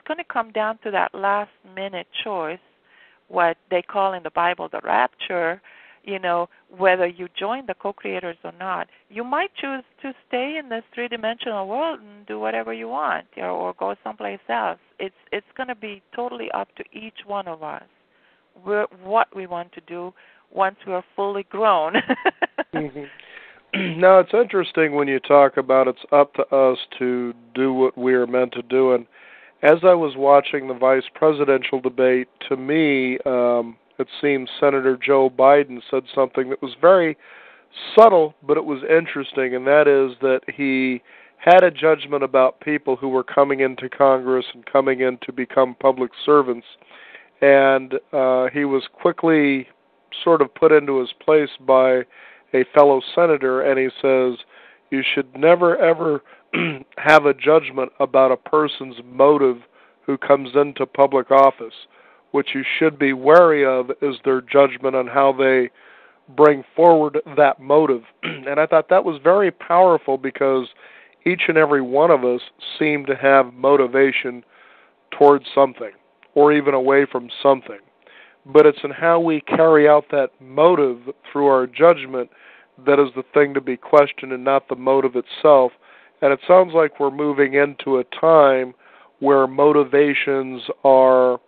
going to come down to that last minute choice, what they call in the Bible the rapture, whether you join the co-creators or not. You might choose to stay in this three-dimensional world and do whatever you want, or go someplace else. It's going to be totally up to each one of us what we want to do once we're fully grown. Mm-hmm. Now, it's interesting when you talk about it's up to us to do what we are meant to do. And as I was watching the vice presidential debate, to me, it seems Senator Joe Biden said something that was very subtle, but it was interesting, and that is that he had a judgment about people who were coming into Congress and coming in to become public servants. And he was quickly sort of put into his place by a fellow senator, and he says, you should never, ever have a judgment about a person's motive who comes into public office. What you should be wary of is their judgment on how they bring forward that motive. And I thought that was very powerful because each and every one of us seem to have motivation towards something or even away from something. But it's in how we carry out that motive through our judgment that is the thing to be questioned and not the motive itself. And it sounds like we're moving into a time where motivations are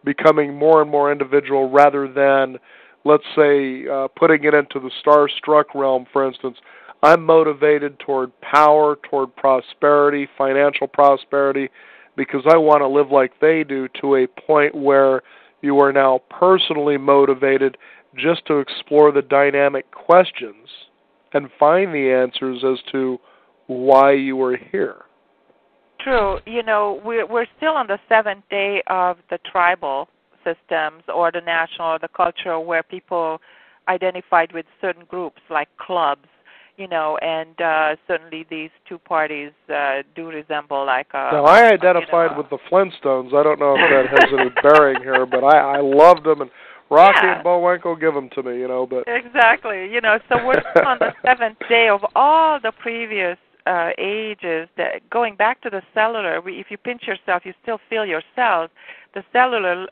becoming more and more individual rather than, let's say, putting it into the star-struck realm, for instance. I'm motivated toward power, toward prosperity, financial prosperity, because I want to live like they do, to a point where you are now personally motivated just to explore the dynamic questions and find the answers as to why you are here. True. We're still on the seventh day of the tribal systems or the national or the cultural, where people identified with certain groups like clubs, and certainly these two parties do resemble like a... Now, I identified with the Flintstones. I don't know if that has any bearing here, but I loved them, and Rocky and Bullwinkle, give them to me, but... Exactly. So we're still on the seventh day of all the previous ages, going back to the cellular. If you pinch yourself, you still feel your cells. The cellular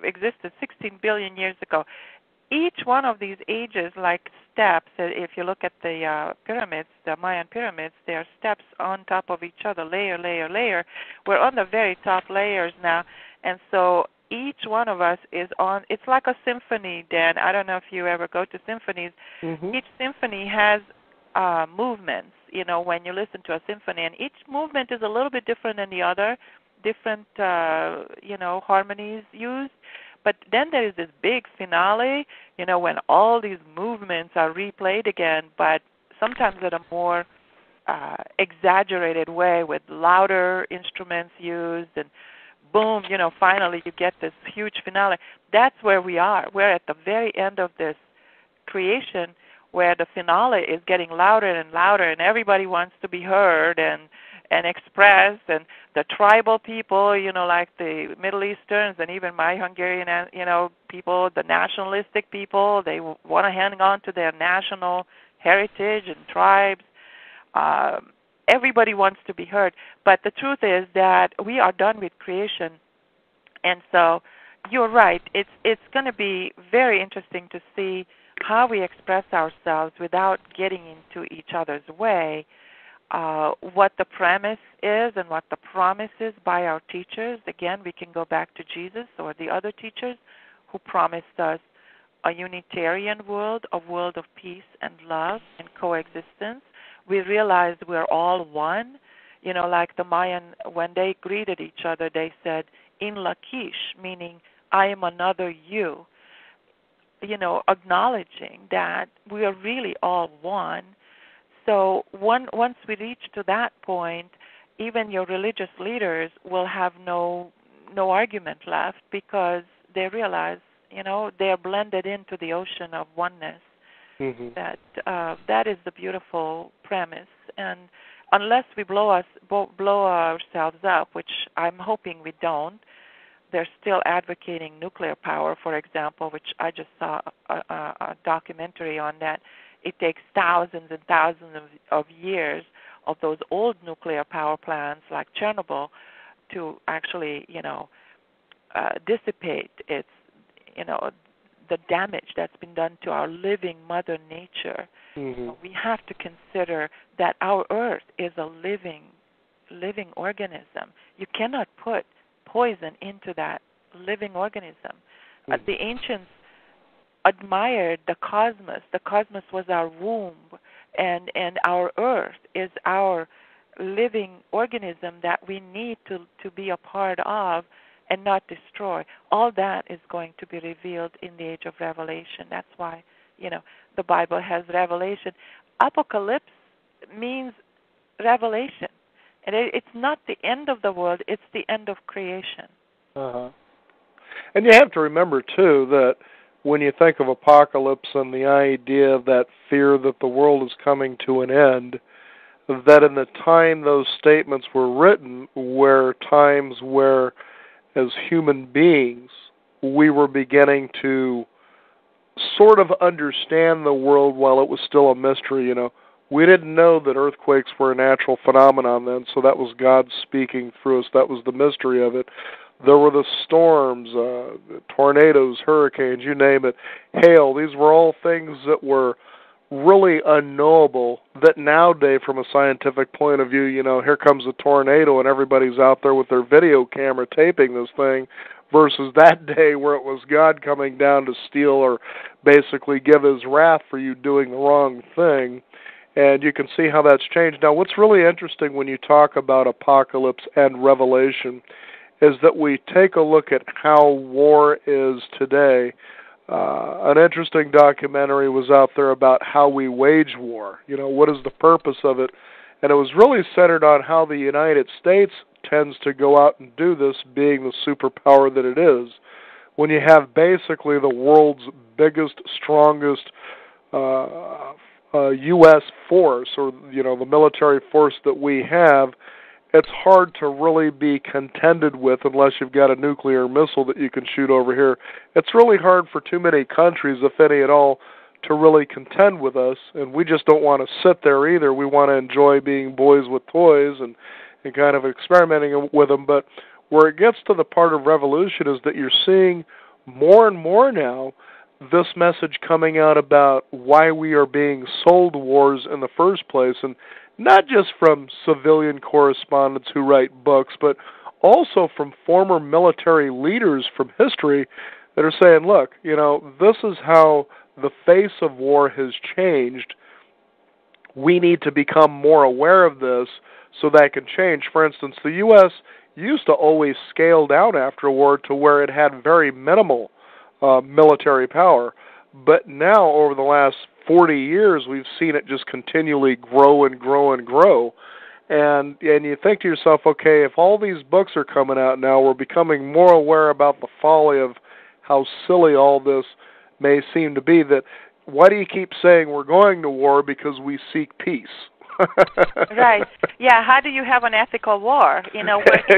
existed 16 billion years ago. Each one of these ages, like steps, if you look at the pyramids, the Mayan pyramids, they are steps on top of each other, layer, layer, layer. We're on the very top layers now, and so each one of us is on, it's like a symphony, Dan. I don't know if you ever go to symphonies. Mm-hmm. Each symphony has movements, when you listen to a symphony, and each movement is a little bit different than the other, different, harmonies used. But then there is this big finale, when all these movements are replayed again, but sometimes in a more exaggerated way with louder instruments used, and boom, finally you get this huge finale. That's where we are. We're at the very end of this creation, where the finale is getting louder and louder, and everybody wants to be heard and expressed, and the tribal people, like the Middle Easterns and even my Hungarian, people, the nationalistic people, they want to hang on to their national heritage and tribes. Everybody wants to be heard, but the truth is that we are done with creation, and so you're right. It's going to be very interesting to see how we express ourselves without getting into each other's way, what the premise is and what the promise is by our teachers. Again, we can go back to Jesus or the other teachers who promised us a Unitarian world, a world of peace and love and coexistence. We realize we're all one. Like the Mayan, when they greeted each other, they said, in Lakish, meaning I am another you, acknowledging that we are really all one. So once we reach to that point, even your religious leaders will have no argument left, because they realize, they are blended into the ocean of oneness. Mm-hmm. That is the beautiful premise. And unless we blow ourselves up, which I'm hoping we don't, they're still advocating nuclear power, for example, which I just saw a documentary on that. It takes thousands and thousands of years of those old nuclear power plants like Chernobyl to actually, dissipate its, the damage that's been done to our living Mother Nature. Mm-hmm. So we have to consider that our Earth is a living organism. You cannot put poison into that living organism. Mm-hmm. The ancients admired the cosmos. The cosmos was our womb, and our Earth is our living organism that we need to be a part of and not destroy. All that is going to be revealed in the age of Revelation. That's why, the Bible has Revelation. Apocalypse means revelation. And it's not the end of the world, it's the end of creation. Uh-huh. And you have to remember, too, that when you think of apocalypse and the idea of that fear that the world is coming to an end, that in the time those statements were written were times where, as human beings, we were beginning to sort of understand the world while it was still a mystery. We didn't know that earthquakes were a natural phenomenon then, so that was God speaking through us. That was the mystery of it. There were the storms, tornadoes, hurricanes, you name it, hail. These were all things that were really unknowable, that nowadays, from a scientific point of view, here comes a tornado and everybody's out there with their video camera taping this thing, versus that day where it was God coming down to steal or basically give his wrath for you doing the wrong thing. And you can see how that's changed. Now, what's really interesting when you talk about apocalypse and revelation is that we take a look at how war is today. An interesting documentary was out there about how we wage war. What is the purpose of it? And it was really centered on how the United States tends to go out and do this, being the superpower that it is. When you have basically the world's biggest, strongest U.S. force, or the military force that we have, it's hard to really be contended with unless you've got a nuclear missile that you can shoot over here. It's really hard for too many countries, if any at all, to really contend with us, and we just don't want to sit there either. We want to enjoy being boys with toys and kind of experimenting with them. But where it gets to the part of revolution is that you're seeing more and more now this message coming out about why we are being sold wars in the first place, and not just from civilian correspondents who write books, but also from former military leaders from history that are saying, look, this is how the face of war has changed. We need to become more aware of this so that can change. For instance, the U.S. used to always scale down after a war to where it had very minimal military power. But now, over the last 40 years, we've seen it just continually grow and grow and grow. And you think to yourself, okay, if all these books are coming out now, we're becoming more aware about the folly of how silly all this may seem to be, that why do you keep saying we're going to war? Because we seek peace. Right. Yeah, how do you have an ethical war? We're in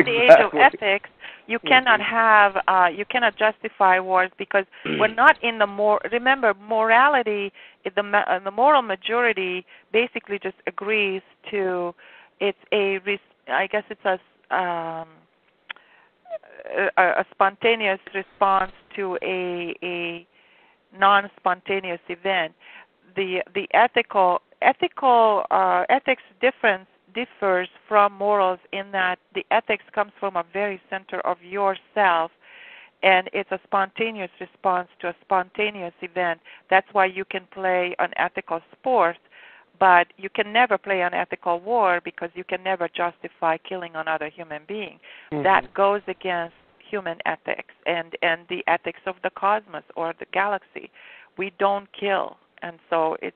the age of ethics. You cannot have, you cannot justify wars because we're not in the remember, morality, the moral majority basically just agrees to, I guess it's a spontaneous response to a non-spontaneous event. The ethics differs from morals in that the ethics comes from a very center of yourself, and it's a spontaneous response to a spontaneous event. That's why you can play unethical sport, but you can never play unethical war because you can never justify killing another human being. Mm-hmm. That goes against human ethics and the ethics of the cosmos or the galaxy. We don't kill, and so it's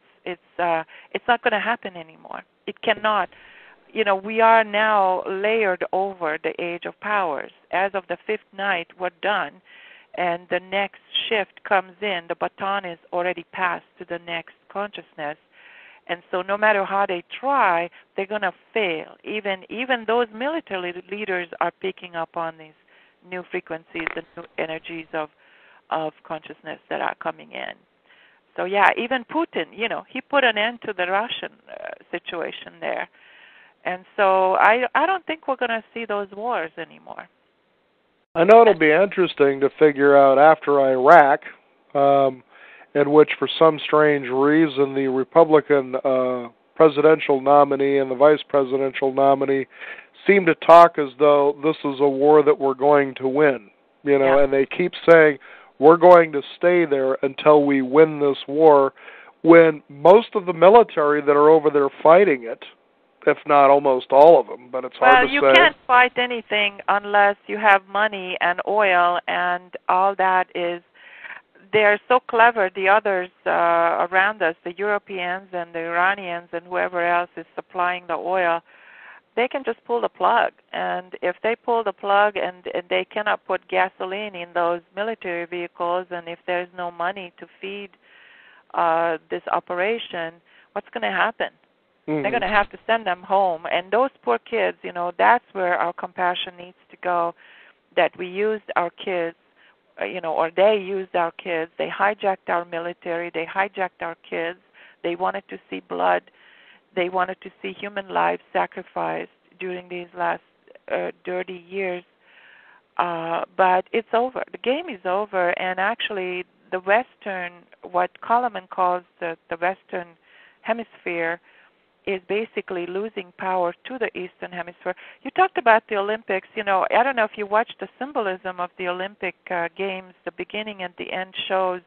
not going to happen anymore. It cannot. We are now layered over the age of powers. As of the fifth night, we're done, and the next shift comes in. The baton is already passed to the next consciousness, and so no matter how they try, they're going to fail. Even those military leaders are picking up on these new frequencies and new energies of consciousness that are coming in. So yeah, even Putin, he put an end to the Russian situation there. And so I don't think we're going to see those wars anymore. I know it'll be interesting to figure out after Iraq, in which for some strange reason the Republican presidential nominee and the vice presidential nominee seem to talk as though this is a war that we're going to win, Yeah. And they keep saying we're going to stay there until we win this war, when most of the military that are over there fighting it, if not almost all of them, but it's hard to say. Well, you can't fight anything unless you have money and oil, and all that is, they're so clever, the others around us, the Europeans and the Iranians and whoever else is supplying the oil, they can just pull the plug. And if they pull the plug and they cannot put gasoline in those military vehicles, and if there's no money to feed this operation, what's going to happen? Mm-hmm. They're going to have to send them home. And those poor kids, that's where our compassion needs to go, that we used our kids, or they used our kids. They hijacked our military. They hijacked our kids. They wanted to see blood. They wanted to see human lives sacrificed during these last dirty years. But it's over. The game is over. And actually, the Western, what Coleman calls the Western Hemisphere, is basically losing power to the Eastern Hemisphere. You talked about the Olympics. I don't know if you watched the symbolism of the Olympic Games, the beginning and the end shows,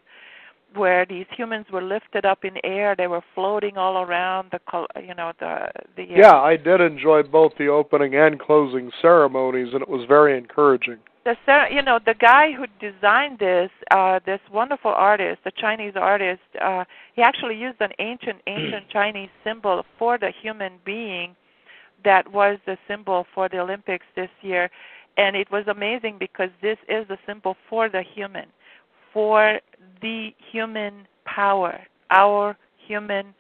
where these humans were lifted up in air. They were floating all around the. Yeah, I did enjoy both the opening and closing ceremonies, and it was very encouraging. The guy who designed this wonderful artist, the Chinese artist, he actually used an ancient Chinese symbol for the human being that was the symbol for the Olympics this year. And it was amazing because this is the symbol for the human power, our human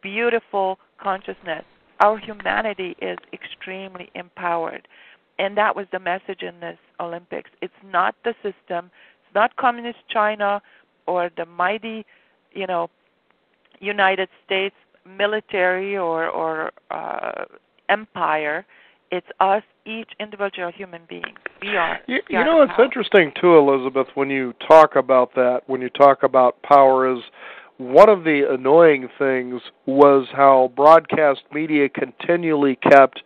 beautiful consciousness. Our humanity is extremely empowered. And that was the message in this Olympics. It's not the system. It's not communist China or the mighty, United States military or empire. It's us, each individual human being. We are. It's interesting, too, Elizabeth, when you talk about that, when you talk about power, is one of the annoying things was how broadcast media continually kept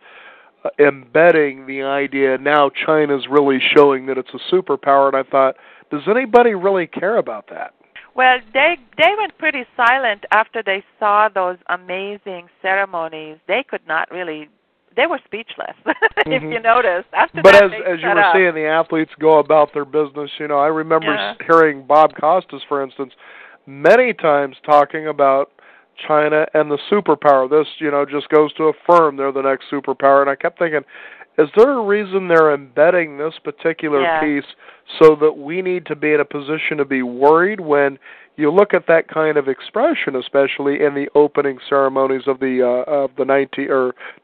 embedding the idea now China's really showing that it's a superpower, and I thought, does anybody really care about that? Well, they went pretty silent after they saw those amazing ceremonies. They could not really, they were speechless, if you noticed. After but that, as you were seeing the athletes go about their business, I remember hearing Bob Costas, for instance, many times talking about China and the superpower. This, just goes to affirm they're the next superpower. And I kept thinking, is there a reason they're embedding this particular piece so that we need to be in a position to be worried when you look at that kind of expression, especially in the opening ceremonies of the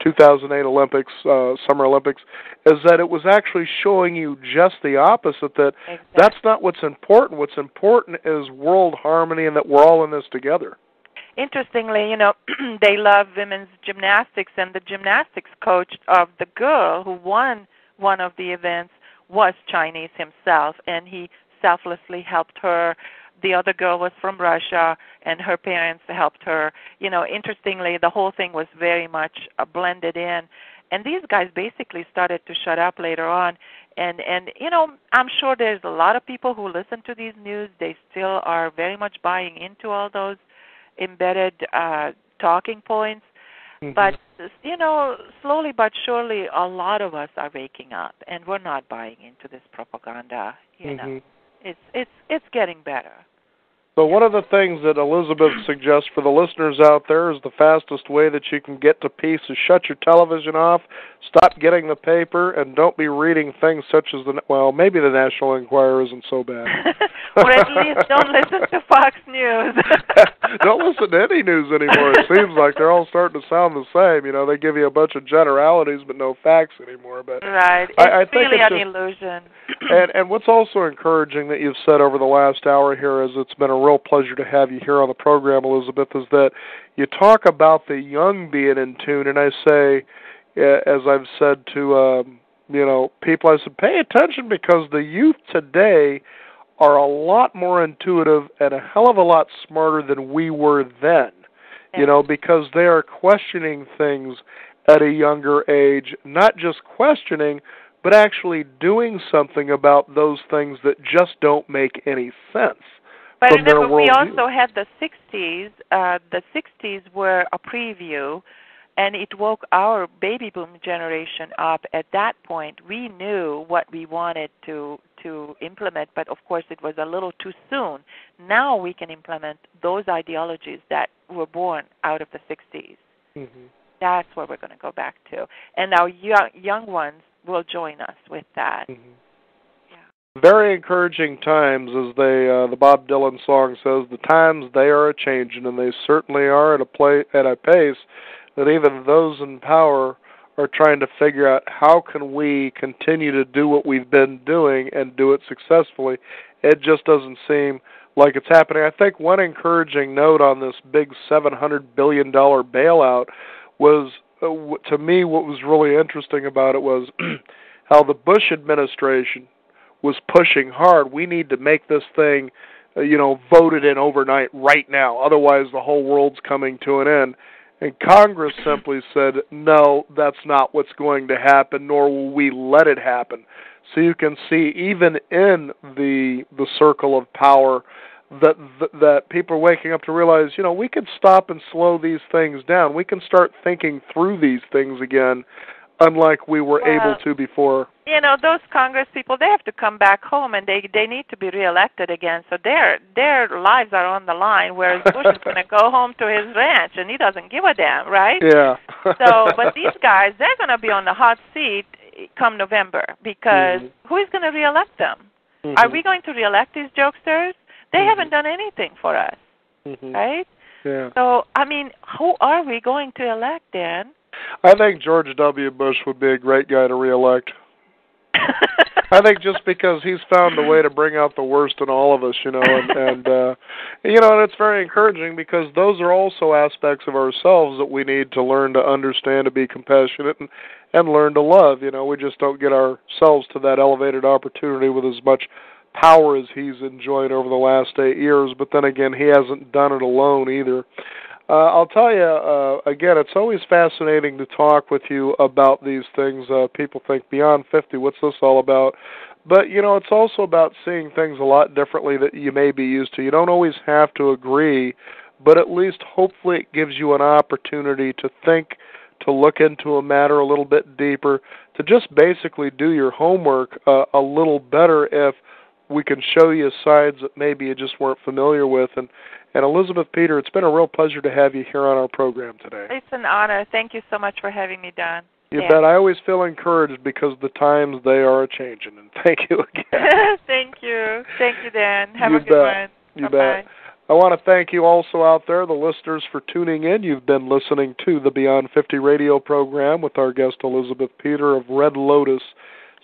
2008 Olympics, Summer Olympics, is that it was actually showing you just the opposite, that that's not what's important. What's important is world harmony and that we're all in this together. Interestingly, they love women's gymnastics, and the gymnastics coach of the girl who won one of the events was Chinese himself, and he selflessly helped her. The other girl was from Russia, and her parents helped her. Interestingly, the whole thing was very much blended in. And these guys basically started to shut up later on, And you know, I'm sure there's a lot of people who listen to these news. They still are very much buying into all those embedded talking points. Mm-hmm. But you know, slowly but surely, a lot of us are waking up, and we're not buying into this propaganda. You know, it's getting better. So one of the things that Elizabeth suggests for the listeners out there is the fastest way that you can get to peace is shut your television off, stop getting the paper, and don't be reading things such as maybe the National Enquirer isn't so bad. Or at least don't listen to Fox News. Don't listen to any news anymore. It seems like they're all starting to sound the same. You know, they give you a bunch of generalities but no facts anymore. But right. I think really it's an illusion. And what's also encouraging that you've said over the last hour here is it's been a real pleasure to have you here on the program, Elizabeth, is that you talk about the young being in tune, and I say, as I've said to people, I said, pay attention because the youth today are a lot more intuitive and a hell of a lot smarter than we were then, because they are questioning things at a younger age, not just questioning, but actually doing something about those things that just don't make any sense. But remember, we also had the 60s. The 60s were a preview, and it woke our baby boom generation up. At that point, we knew what we wanted to implement, but of course it was a little too soon. Now we can implement those ideologies that were born out of the 60s. Mm-hmm. That's where we're going to go back to. And our young ones will join us with that. Mm-hmm. Yeah. Very encouraging times, as the Bob Dylan song says, the times they are a-changing, and they certainly are at a pace that even those in power are trying to figure out how can we continue to do what we've been doing and do it successfully. It just doesn't seem like it's happening. I think one encouraging note on this big $700 billion bailout was, to me, what was really interesting about it was how the Bush administration was pushing hard. We need to make this thing, voted in overnight right now. Otherwise, the whole world's coming to an end. And Congress simply said, no, that's not what's going to happen, nor will we let it happen. So you can see, even in the circle of power, that people are waking up to realize, we can stop and slow these things down. We can start thinking through these things again, unlike we were able to before. Those Congress people, they have to come back home, and they need to be reelected again. So their lives are on the line, whereas Bush is going to go home to his ranch, and he doesn't give a damn, right? Yeah. But these guys, they're going to be on the hot seat come November, because who is going to reelect them? Mm-hmm. Are we going to reelect these jokesters? They haven't done anything for us, right? Yeah. So, who are we going to elect, Dan? I think George W. Bush would be a great guy to reelect. I think just because he's found a way to bring out the worst in all of us, and it's very encouraging because those are also aspects of ourselves that we need to learn to understand, to be compassionate, and learn to love. We just don't get ourselves to that elevated opportunity with as much power as he's enjoyed over the last 8 years, but then again, he hasn't done it alone either. I'll tell you, again, it's always fascinating to talk with you about these things. People think, beyond 50, what's this all about? But, it's also about seeing things a lot differently that you may be used to. You don't always have to agree, but at least hopefully it gives you an opportunity to think, to look into a matter a little bit deeper, to just basically do your homework a little better if we can show you sides that maybe you just weren't familiar with. And Elizabeth Peter, it's been a real pleasure to have you here on our program today. It's an honor. Thank you so much for having me, Don. You bet. I always feel encouraged because the times they are a-changing. And thank you again. Thank you. Thank you, Dan. Have a good one. You bet. I want to thank you also out there, the listeners, for tuning in. You've been listening to the Beyond 50 radio program with our guest Elizabeth Peter of Red Lotus.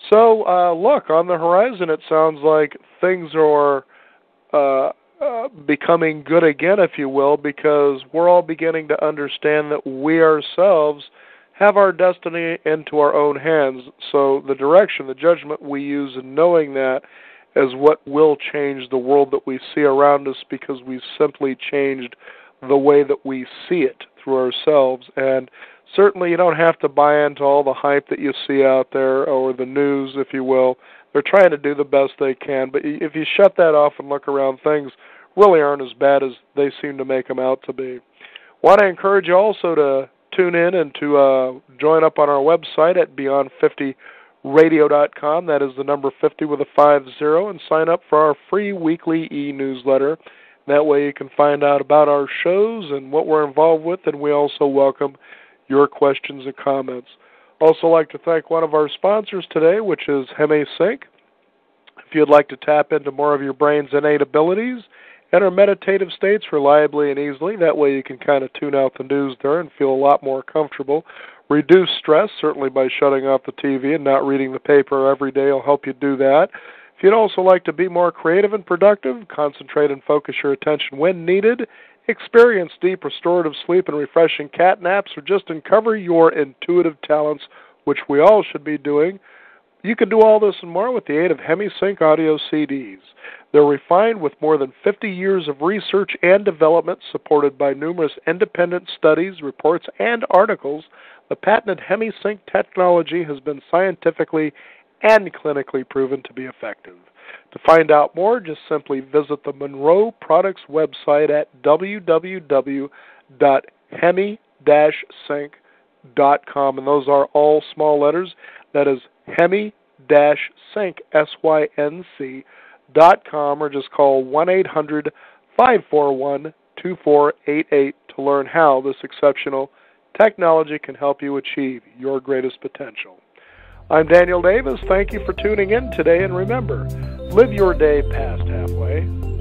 So, look, on the horizon it sounds like things are becoming good again, if you will, because we're all beginning to understand that we ourselves have our destiny into our own hands. So the direction, the judgment we use in knowing that is what will change the world that we see around us, because we've simply changed the way that we see it through ourselves. And Certainly you don't have to buy into all the hype that you see out there, or the news, if you will. They're trying to do the best they can, but if you shut that off and look around, things really aren't as bad as they seem to make them out to be. Want to encourage you also to tune in and to join up on our website at beyond50radio.com. That is the number 50 with a 50, and sign up for our free weekly e-newsletter. That way you can find out about our shows and what we're involved with, and we also welcome your questions and comments. Also like to thank one of our sponsors today, which is HemiSync. If you'd like to tap into more of your brain's innate abilities, enter meditative states reliably and easily. That way you can kind of tune out the news there and feel a lot more comfortable. Reduce stress, certainly by shutting off the TV and not reading the paper every day will help you do that. If you'd also like to be more creative and productive, concentrate and focus your attention when needed, experience deep restorative sleep and refreshing cat naps, or just uncover your intuitive talents, which we all should be doing, you can do all this and more with the aid of HemiSync audio CDs. They're refined with more than 50 years of research and development, supported by numerous independent studies, reports, and articles. The patented HemiSync technology has been scientifically and clinically proven to be effective. To find out more, just simply visit the Monroe Products website at www.hemi-sync.com, and those are all small letters. That is hemi-sync, SYNC.com, or just call 1-800-541-2488 to learn how this exceptional technology can help you achieve your greatest potential. I'm Daniel Davis. Thank you for tuning in today, and remember, live your day past halfway.